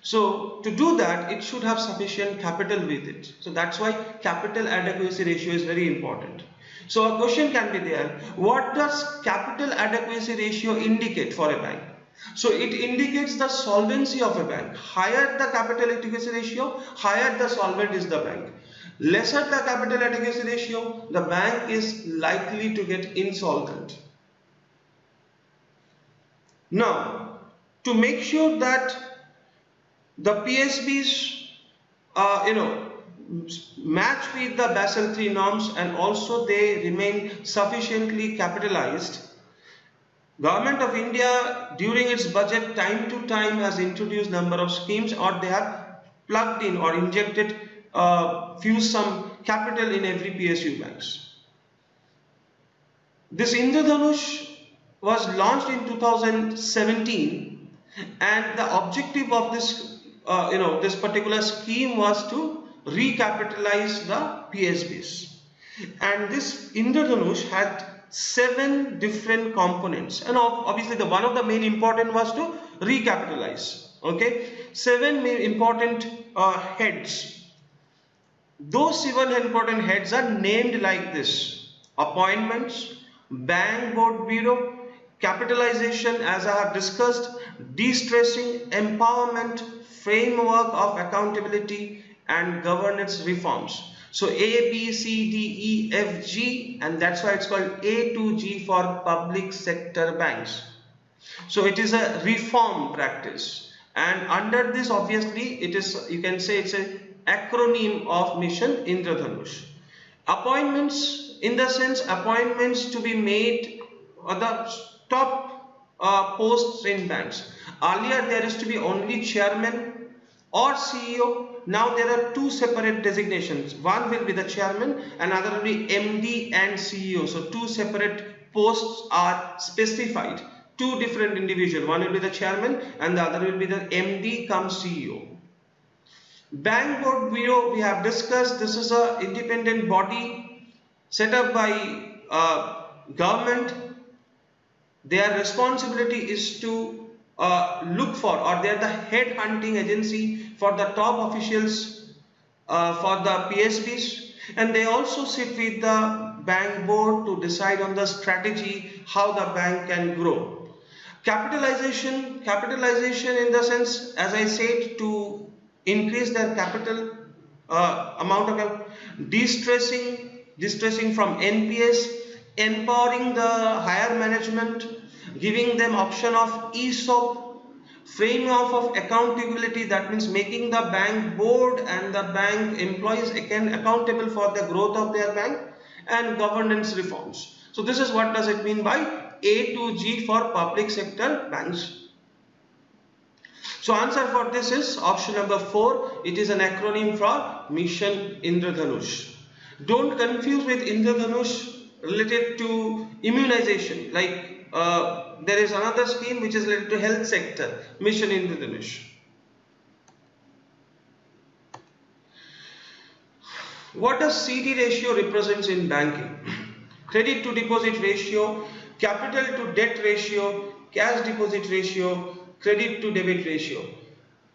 So to do that, it should have sufficient capital with it. So that's why capital adequacy ratio is very important. So a question can be there, what does capital adequacy ratio indicate for a bank? So it indicates the solvency of a bank. Higher the capital adequacy ratio, higher the solvent is the bank. Lesser the capital adequacy ratio, the bank is likely to get insolvent. Now, to make sure that the PSBs, match with the Basel III norms and also they remain sufficiently capitalized. Government of India during its budget time to time has introduced number of schemes, or they have plugged in or injected fused some capital in every PSU banks. This Indradhanush was launched in 2017 and the objective of this this particular scheme was to recapitalize the PSBs. And this Indradhanush had 7 different components, and obviously the one of the main important was to recapitalize. Okay, 7 main important heads. Those 7 important heads are named like this: appointments, bank board bureau, capitalization as I have discussed, de-stressing, empowerment, framework of accountability, and governance reforms. So A, B, C, D, E, F, G, and that's why it's called A to G for public sector banks. So it is a reform practice, and under this obviously it is, you can say it's an acronym of Mission Indradhanush. Appointments, in the sense appointments to be made on the top posts in banks. Earlier there used to be only chairman or CEO. Now there are 2 separate designations. One will be the chairman, another will be MD and CEO. So 2 separate posts are specified. 2 different individuals. One will be the chairman and the other will be the MD cum CEO. Bank Board Bureau, we have discussed, this is an independent body set up by government. Their responsibility is to look for, or they are the head hunting agency for the top officials for the PSBs, and they also sit with the bank board to decide on the strategy how the bank can grow. Capitalization in the sense, as I said, to increase their capital amount of de-stressing from NPS, empowering the higher management, giving them option of ESOP, framework of accountability, that means making the bank board and the bank employees again accountable for the growth of their bank, and governance reforms. So this is what does it mean by A to G for public sector banks. So answer for this is option number 4. It is an acronym for Mission Indradhanush. Don't confuse with Indradhanush related to immunization, like there is another scheme which is related to health sector, Mission Indradhanush. What does CD ratio represents in banking? Credit to deposit ratio, capital to debt ratio, cash deposit ratio, credit to debit ratio.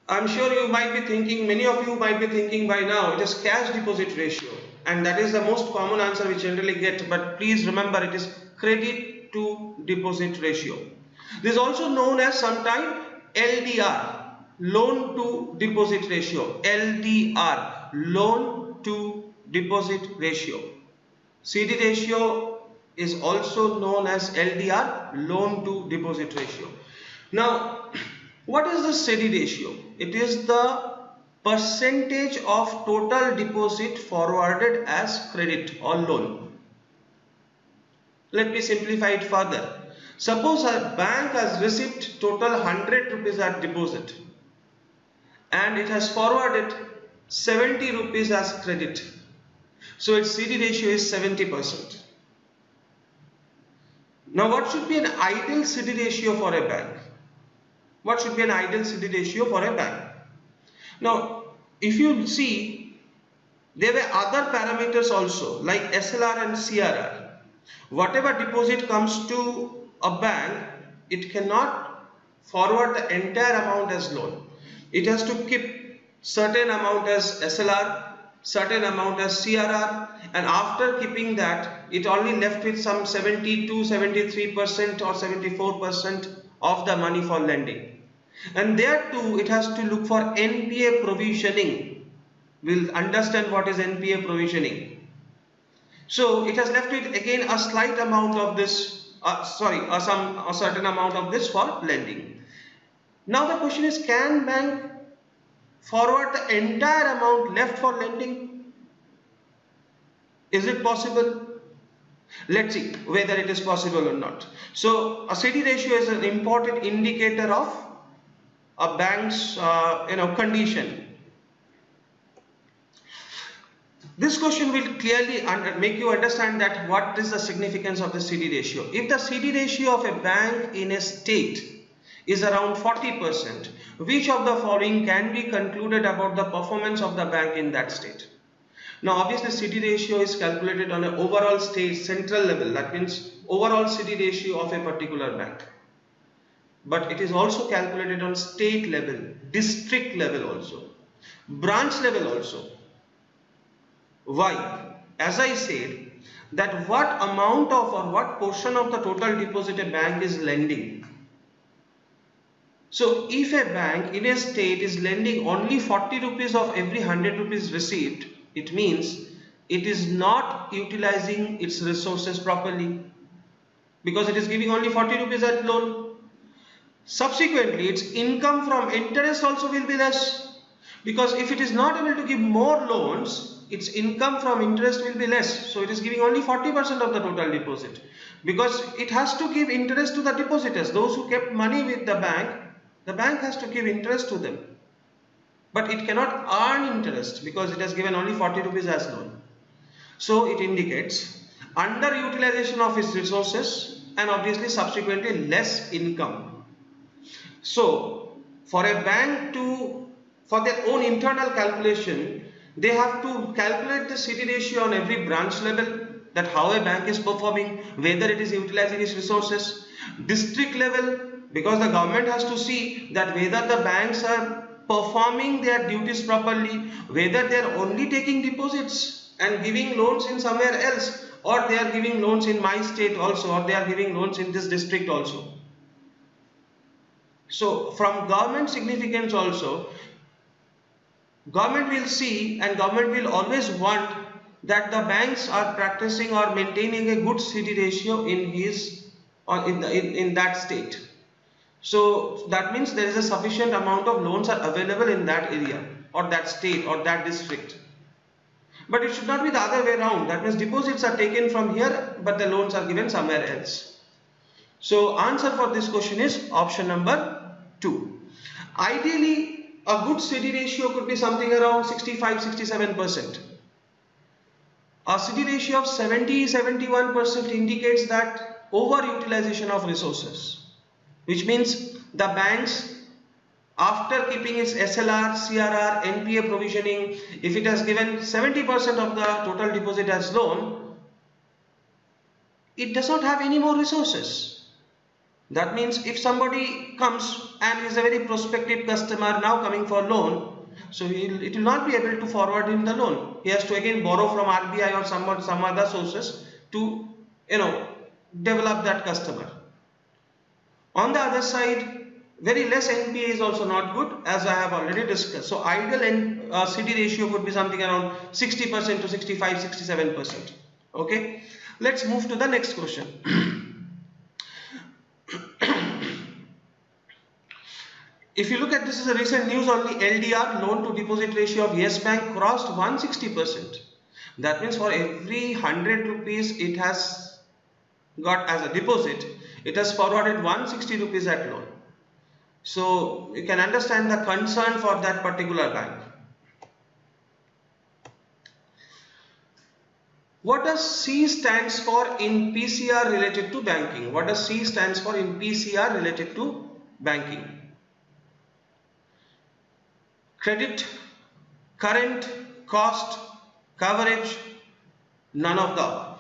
I'm sure you might be thinking, many of you might be thinking by now, it is cash deposit ratio, and that is the most common answer we generally get, but please remember it is credit to deposit ratio. This is also known as sometimes LDR, loan to deposit ratio, LDR, loan to deposit ratio. CD ratio is also known as LDR, loan to deposit ratio. Now, what is the CD ratio? It is the percentage of total deposit forwarded as credit or loan. Let me simplify it further. Suppose a bank has received total 100 rupees as deposit and it has forwarded 70 rupees as credit. So its CD ratio is 70%. Now what should be an ideal CD ratio for a bank? What should be an ideal CD ratio for a bank? Now if you see, there were other parameters also like SLR and CRR. Whatever deposit comes to a bank, it cannot forward the entire amount as loan. It has to keep certain amount as SLR, certain amount as CRR, and after keeping that, it only left with some 72, 73% or 74% of the money for lending. And there too, it has to look for Npa Provisioning. We'll understand what is Npa Provisioning. So it has left with again a slight amount of this, a certain amount of this for lending. Now the question is, can bank forward the entire amount left for lending? Is it possible? Let's see whether it is possible or not. So a CD ratio is an important indicator of a bank's condition. This question will clearly make you understand that what is the significance of the CD ratio. If the CD ratio of a bank in a state is around 40%, which of the following can be concluded about the performance of the bank in that state? Now obviously CD ratio is calculated on an overall state central level, that means overall CD ratio of a particular bank. But it is also calculated on state level, district level also, branch level also. Why? As I said, that what amount of or what portion of the total deposit a bank is lending. So if a bank in a state is lending only 40 rupees of every 100 rupees received, it means it is not utilizing its resources properly, because it is giving only 40 rupees at loan. Subsequently, its income from interest also will be less, because if it is not able to give more loans, its income from interest will be less. So it is giving only 40% of the total deposit, because it has to give interest to the depositors, those who kept money with the bank has to give interest to them. But it cannot earn interest because it has given only 40 rupees as loan. So it indicates underutilization of its resources and obviously subsequently less income. So for a bank for their own internal calculation, they have to calculate the CD ratio on every branch level, that how a bank is performing, whether it is utilizing its resources. District level, because the government has to see that whether the banks are performing their duties properly, whether they are only taking deposits and giving loans in somewhere else, or they are giving loans in my state also, or they are giving loans in this district also. So from government significance also, government will see and government will always want that the banks are practicing or maintaining a good CD ratio in that state. So that means there is a sufficient amount of loans are available in that area or that state or that district. But it should not be the other way around. That means deposits are taken from here but the loans are given somewhere else. So answer for this question is option number 2. Ideally, a good CD ratio could be something around 65-67%. A CD ratio of 70-71% indicates that overutilization of resources, which means the banks, after keeping its SLR, CRR, Npa provisioning, if it has given 70% of the total deposit as loan, it does not have any more resources. That means if somebody comes and is a very prospective customer now coming for loan, so it will not be able to forward him the loan. He has to again borrow from RBI or some other sources to develop that customer. On the other side, very less NPA is also not good, as I have already discussed. So ideal CD ratio could be something around 60% to 65-67%. Okay, let's move to the next question. If you look at this is a recent news on the LDR, loan to deposit ratio of Yes Bank crossed 160%. That means for every 100 rupees it has got as a deposit, it has forwarded 160 rupees at loan. So you can understand the concern for that particular bank. What does C stands for in PCR related to banking? What does C stands for in PCR related to banking? Credit, current, cost, coverage, none of the above.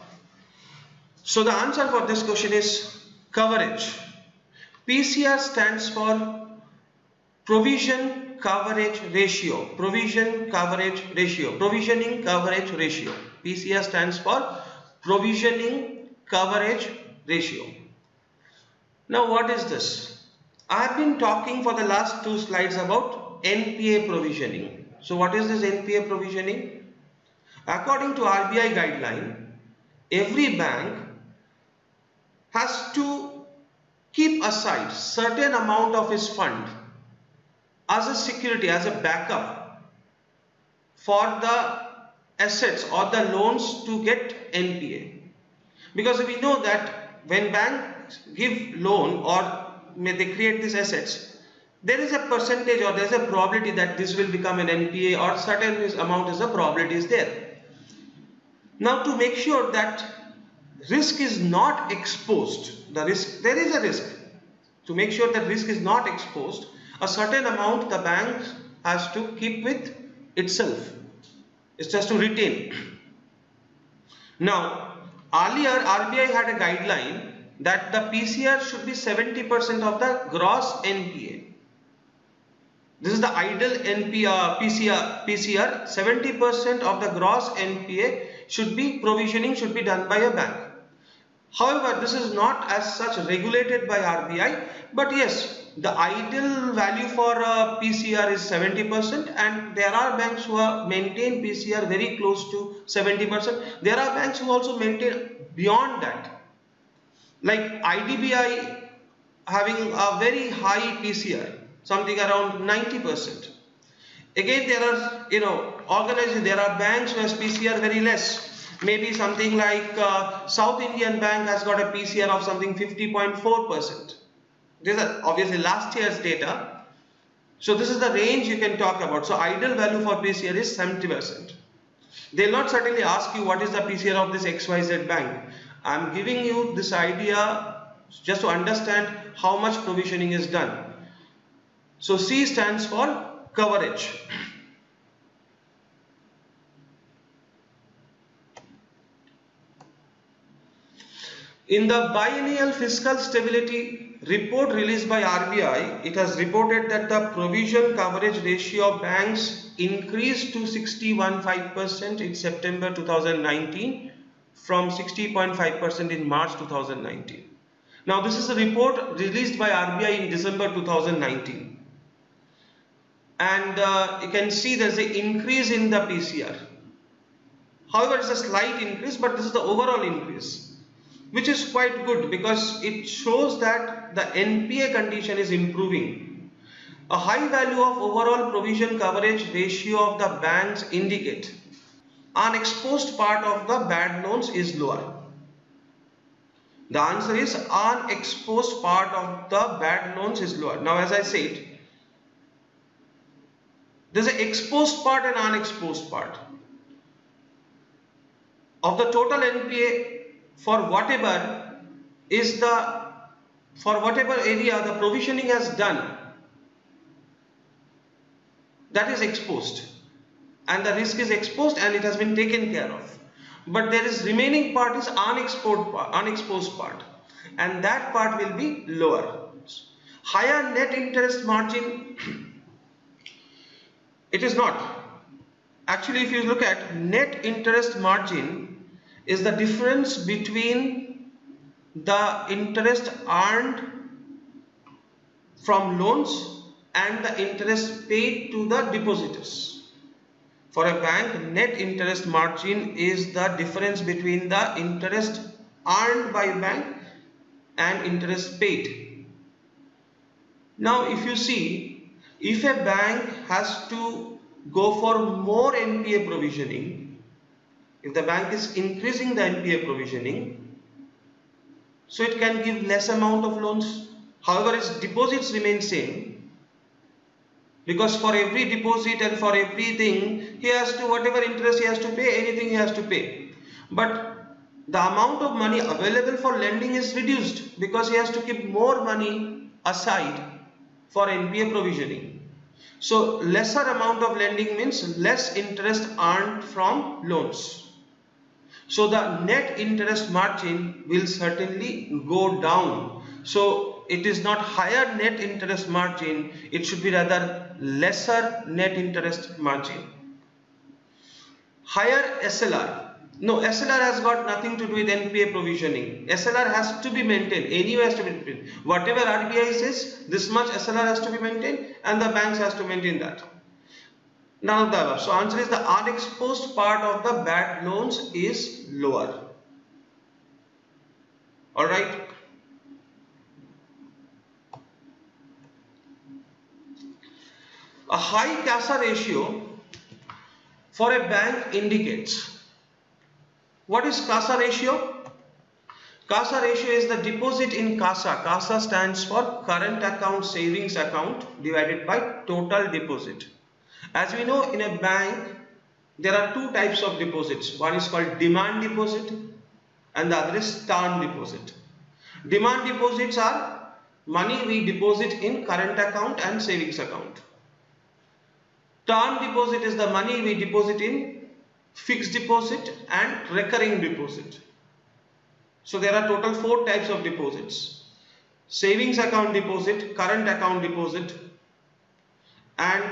So the answer for this question is coverage. PCR stands for provision coverage ratio. Provision coverage ratio. Provisioning coverage ratio. PCR stands for provisioning coverage ratio. Now what is this? I have been talking for the last 2 slides about Npa provisioning. So what is this Npa provisioning? According to RBI guideline, every bank has to keep aside certain amount of its fund as a security, as a backup for the assets or the loans to get NPA. Because we know that when banks give loan or they create these assets, there is a percentage or there is a probability that this will become an NPA, or certain amount is a probability is there. Now to make sure that risk is not exposed, there is a risk. To make sure that risk is not exposed, a certain amount the bank has to keep with itself. It's just to retain. Now, earlier RBI had a guideline that the PCR should be 70% of the gross NPA. This is the ideal PCR. 70% of the gross NPA should be provisioning, should be done by a bank. However, this is not as such regulated by RBI, but yes, the ideal value for PCR is 70%, and there are banks who maintain PCR very close to 70%. There are banks who also maintain beyond that, like IDBI having a very high PCR, something around 90%. Again, there are organizations, there are banks who has PCR very less. Maybe something like South Indian Bank has got a PCR of something 50.4%. These are obviously last year's data. So this is the range you can talk about. So ideal value for PCR is 70%. They'll not certainly ask you what is the PCR of this XYZ bank. I'm giving you this idea just to understand how much provisioning is done. So C stands for coverage. In the biennial fiscal stability report released by RBI, it has reported that the provision coverage ratio of banks increased to 60.15% in September 2019 from 60.5% in March 2019. Now this is a report released by RBI in December 2019. And you can see there's an increase in the PCR. However, it's a slight increase, but this is the overall increase, which is quite good because it shows that the NPA condition is improving. A high value of overall provision coverage ratio of the banks indicate unexposed part of the bad loans is lower. The answer is unexposed part of the bad loans is lower. Now, as I said, there's an exposed part and unexposed part. Of the total NPA, for whatever area the provisioning has done, that is exposed, and the risk is exposed and it has been taken care of. But there is remaining part is unexposed part, and that part will be lower. Higher net interest margin, it is not. Actually, if you look at net interest margin, is the difference between the interest earned from loans and the interest paid to the depositors. For a bank, net interest margin is the difference between the interest earned by a bank and interest paid. Now, if you see, if a bank has to go for more NPA provisioning, if the bank is increasing the NPA provisioning, so it can give less amount of loans. However, its deposits remain same, because for every deposit and for everything, he has to, whatever interest he has to pay, anything he has to pay. But the amount of money available for lending is reduced because he has to keep more money aside for NPA provisioning. So lesser amount of lending means less interest earned from loans. So the net interest margin will certainly go down. So it is not higher net interest margin, it should be rather lesser net interest margin. Higher SLR. No, SLR has got nothing to do with NPA provisioning. SLR has to be maintained, anyway has to be maintained. Whatever RBI says, this much SLR has to be maintained and the banks has to maintain that. None of the above. So answer is the unexposed part of the bad loans is lower. Alright. A high Casa ratio for a bank indicates. What is Casa Ratio? Casa Ratio is the deposit in Casa. Casa stands for current account savings account divided by total deposit. As we know, in a bank there are two types of deposits. One is called demand deposit and the other is term deposit. Demand deposits are money we deposit in current account and savings account. Term deposit is the money we deposit in fixed deposit and recurring deposit. So there are total 4 types of deposits: savings account deposit, current account deposit, and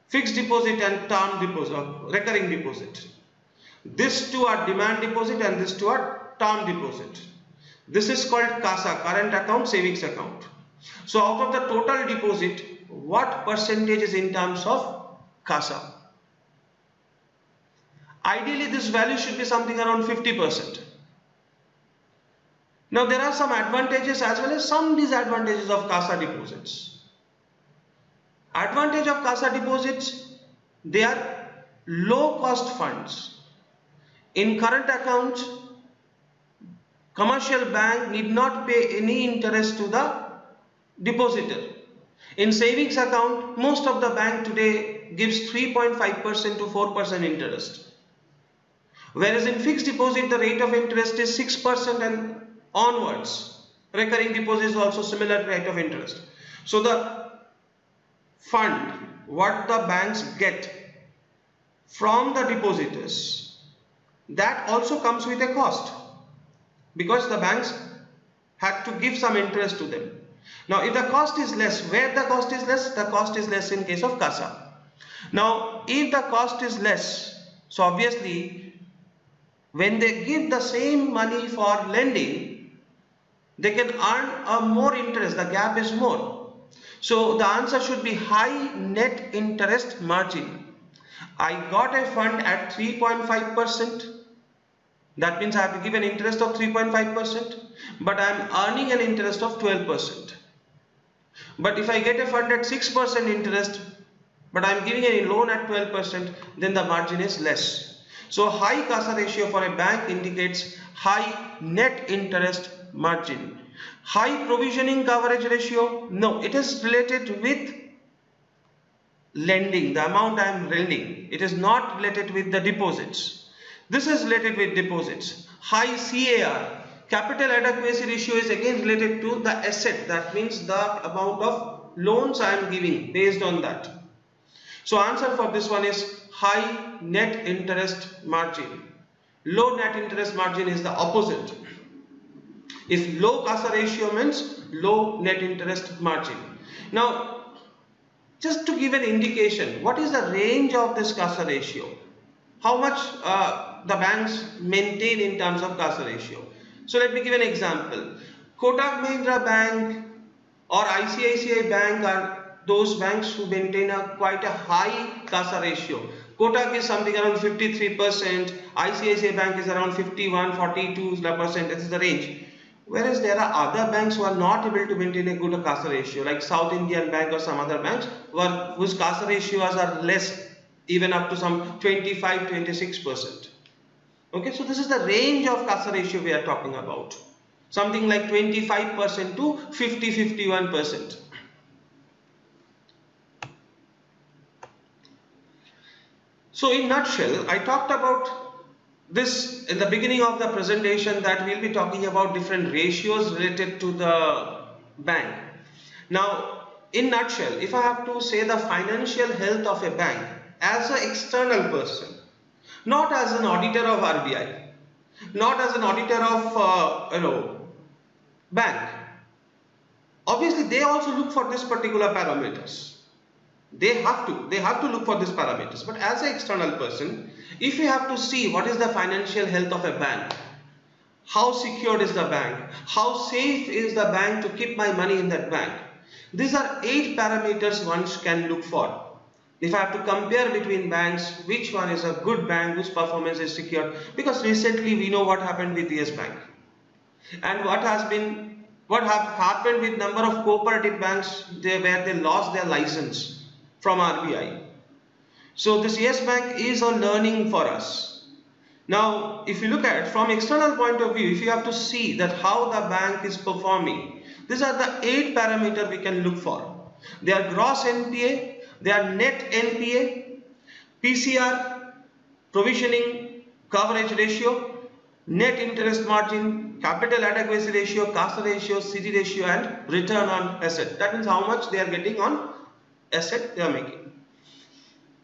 fixed deposit and term deposit, recurring deposit. These two are demand deposit and these two are term deposit. This is called Casa, current account, savings account. So out of the total deposit, what percentage is in terms of Casa? Ideally, this value should be something around 50%. Now, there are some advantages as well as some disadvantages of Casa deposits. Advantage of Casa deposits, they are low cost funds. In current account, commercial bank need not pay any interest to the depositor. In savings account, most of the bank today gives 3.5% to 4% interest. Whereas in fixed deposit, the rate of interest is 6% and onwards. Recurring deposit is also similar rate of interest. So the fund, what the banks get from the depositors, that also comes with a cost, because the banks had to give some interest to them. Now, if the cost is less, where the cost is less? The cost is less in case of Casa. Now, if the cost is less, so obviously, when they give the same money for lending, they can earn a more interest. The gap is more. So the answer should be high net interest margin. I got a fund at 3.5%. That means I have to give an interest of 3.5%, but I am earning an interest of 12%. But if I get a fund at 6% interest, but I am giving a loan at 12%, then the margin is less. So high Casa ratio for a bank indicates high net interest margin. High provisioning coverage ratio, no, it is related with lending, the amount I am lending. It is not related with the deposits. This is related with deposits. High CAR, capital adequacy ratio, is again related to the asset. That means the amount of loans I am giving based on that. So answer for this one is high net interest margin. Low net interest margin is the opposite. If low Casa ratio means low net interest margin. Now, just to give an indication, what is the range of this Casa ratio? How much the banks maintain in terms of Casa ratio? So let me give an example. Kotak Mahindra Bank or ICICI Bank are those banks who maintain quite a high Casa ratio. Kotak is something around 53%, ICICI Bank is around 41-42%, this is the range. Whereas there are other banks who are not able to maintain a good Casa ratio, like South Indian Bank or some other banks whose Casa ratios are less, even up to some 25-26%. Okay, so this is the range of Casa ratio we are talking about. Something like 25% to 50-51%. So in nutshell, I talked about this in the beginning of the presentation, that we'll be talking about different ratios related to the bank. Now, in nutshell, if I have to say the financial health of a bank as an external person, not as an auditor of RBI, not as an auditor of bank, obviously they also look for this particular parameters. They have to look for these parameters. But as an external person, if you have to see what is the financial health of a bank, how secured is the bank, how safe is the bank to keep my money in that bank, these are 8 parameters one can look for. If I have to compare between banks, which one is a good bank whose performance is secured, because recently we know what happened with Yes Bank and what have happened with number of cooperative banks where they lost their license from RBI. So this Yes Bank is a learning for us. Now, if you look at it from external point of view, if you have to see that how the bank is performing, these are the 8 parameters we can look for. They are gross NPA, they are net NPA, PCR, provisioning, coverage ratio, net interest margin, capital adequacy ratio, Casa ratio, CD ratio, and return on asset. That means how much they are getting on asset they are making.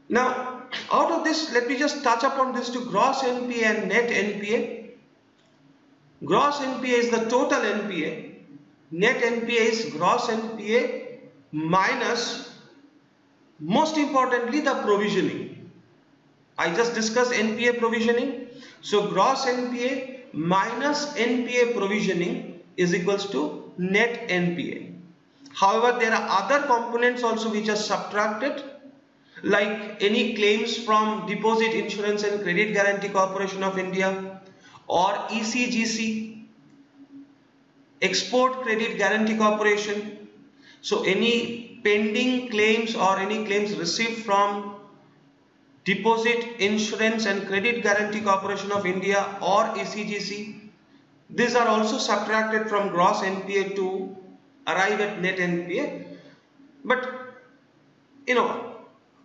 Now, out of this, let me just touch upon this to gross NPA and net NPA. Gross NPA is the total NPA. Net NPA is gross NPA minus, most importantly, the provisioning. I just discussed NPA provisioning. So gross NPA minus NPA provisioning is equals to net NPA. However, there are other components also which are subtracted, like any claims from Deposit Insurance and Credit Guarantee Corporation of India or ECGC, Export Credit Guarantee Corporation. So any pending claims or any claims received from Deposit Insurance and Credit Guarantee Corporation of India or ECGC, these are also subtracted from gross NPA to arrive at net NPA. But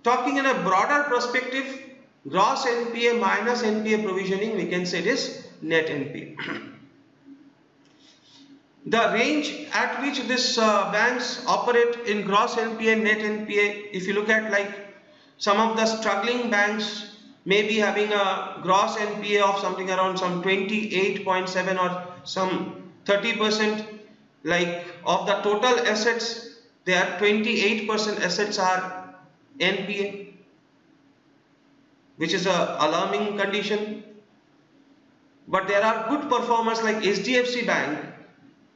talking in a broader perspective, gross NPA minus NPA provisioning, we can say it is net NPA. The range at which these banks operate in gross NPA and net NPA, if you look at like some of the struggling banks may be having a gross NPA of something around some 28.7 or some 30%, like of the total assets, there are 28% assets are NPA, which is a alarming condition. But there are good performers like HDFC Bank,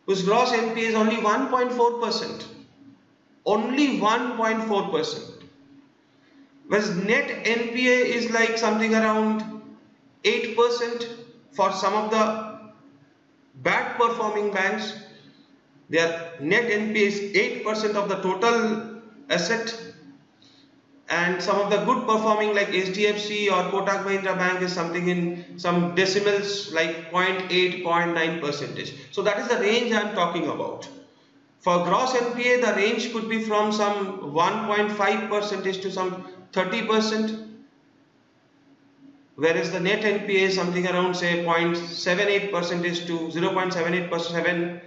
whose gross NPA is only 1.4%. Only 1.4%. Whereas net NPA is like something around 8% for some of the bad performing banks. Their net NPA is 8% of the total asset, and some of the good performing like HDFC or Kotak Mahindra Bank is something in some decimals like 0.8, 0.9%. So that is the range I am talking about. For gross NPA, the range could be from some 1.5% to some 30%, whereas the net NPA is something around say 0.78% to 0.78%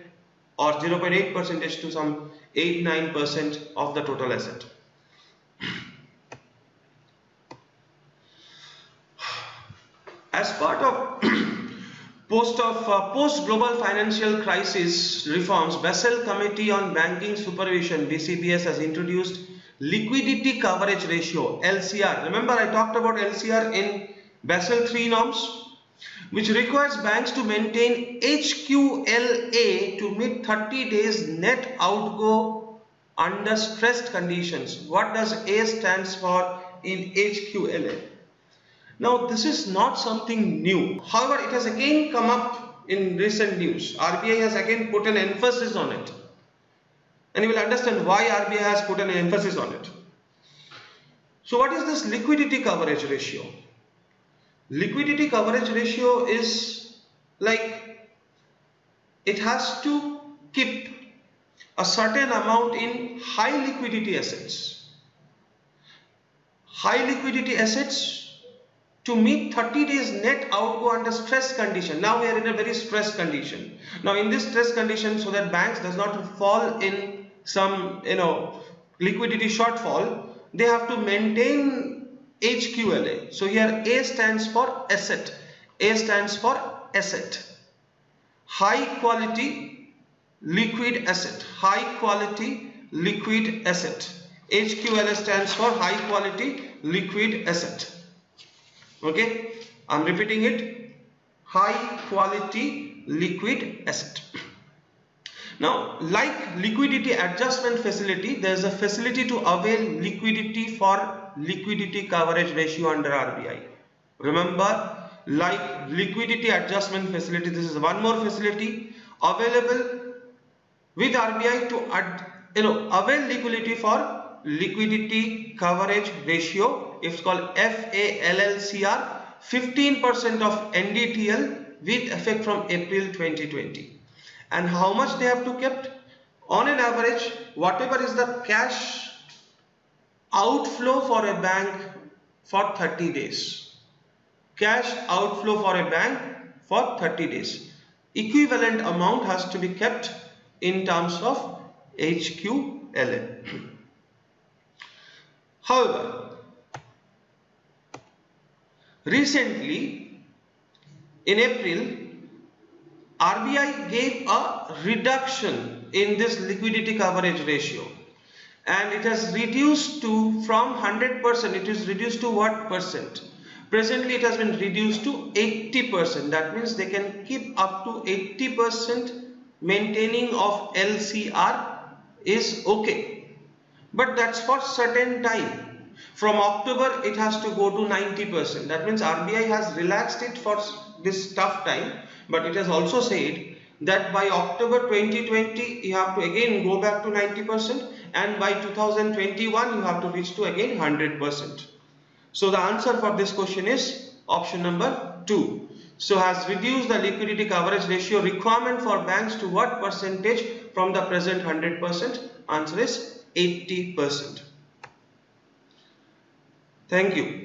or 0.8% to some 8-9% of the total asset. As part of post global financial crisis reforms, Basel Committee on Banking Supervision (BCBS) has introduced liquidity coverage ratio (LCR). Remember, I talked about LCR in Basel III norms, which requires banks to maintain HQLA to meet 30 days net outgo under stressed conditions. What does A stands for in HQLA? Now, this is not something new. However, it has again come up in recent news. RBI has again put an emphasis on it. And you will understand why RBI has put an emphasis on it. So what is this liquidity coverage ratio? Liquidity coverage ratio is like it has to keep a certain amount in high liquidity assets. High liquidity assets to meet 30 days net outgo under stress condition. Now we are in a very stress condition. Now in this stress condition, so that banks does not fall in some liquidity shortfall, they have to maintain HQLA. So here A stands for asset. A stands for asset. High quality liquid asset. High quality liquid asset. HQLA stands for high quality liquid asset. Okay, I'm repeating it. High quality liquid asset. Now, like liquidity adjustment facility, there is a facility to avail liquidity for liquidity coverage ratio under RBI. Remember, like liquidity adjustment facility, this is one more facility available with RBI to avail liquidity for liquidity coverage ratio. It's called FALLCR, 15% of NDTL with effect from April 2020. And how much they have to kept? On an average, whatever is the cash outflow for a bank for 30 days. Cash outflow for a bank for 30 days. Equivalent amount has to be kept in terms of HQLA. However, recently in April, RBI gave a reduction in this liquidity coverage ratio, and it has reduced to, from 100%, it is reduced to what percent? Presently it has been reduced to 80%. That means they can keep up to 80% maintaining of LCR is okay. But that's for certain time. From October it has to go to 90%. That means RBI has relaxed it for this tough time, but it has also said that by October 2020 you have to again go back to 90%, and by 2021 you have to reach to again 100%. So the answer for this question is option number 2. So has reduced the liquidity coverage ratio requirement for banks to what percentage from the present 100%? Answer is 80%. Thank you.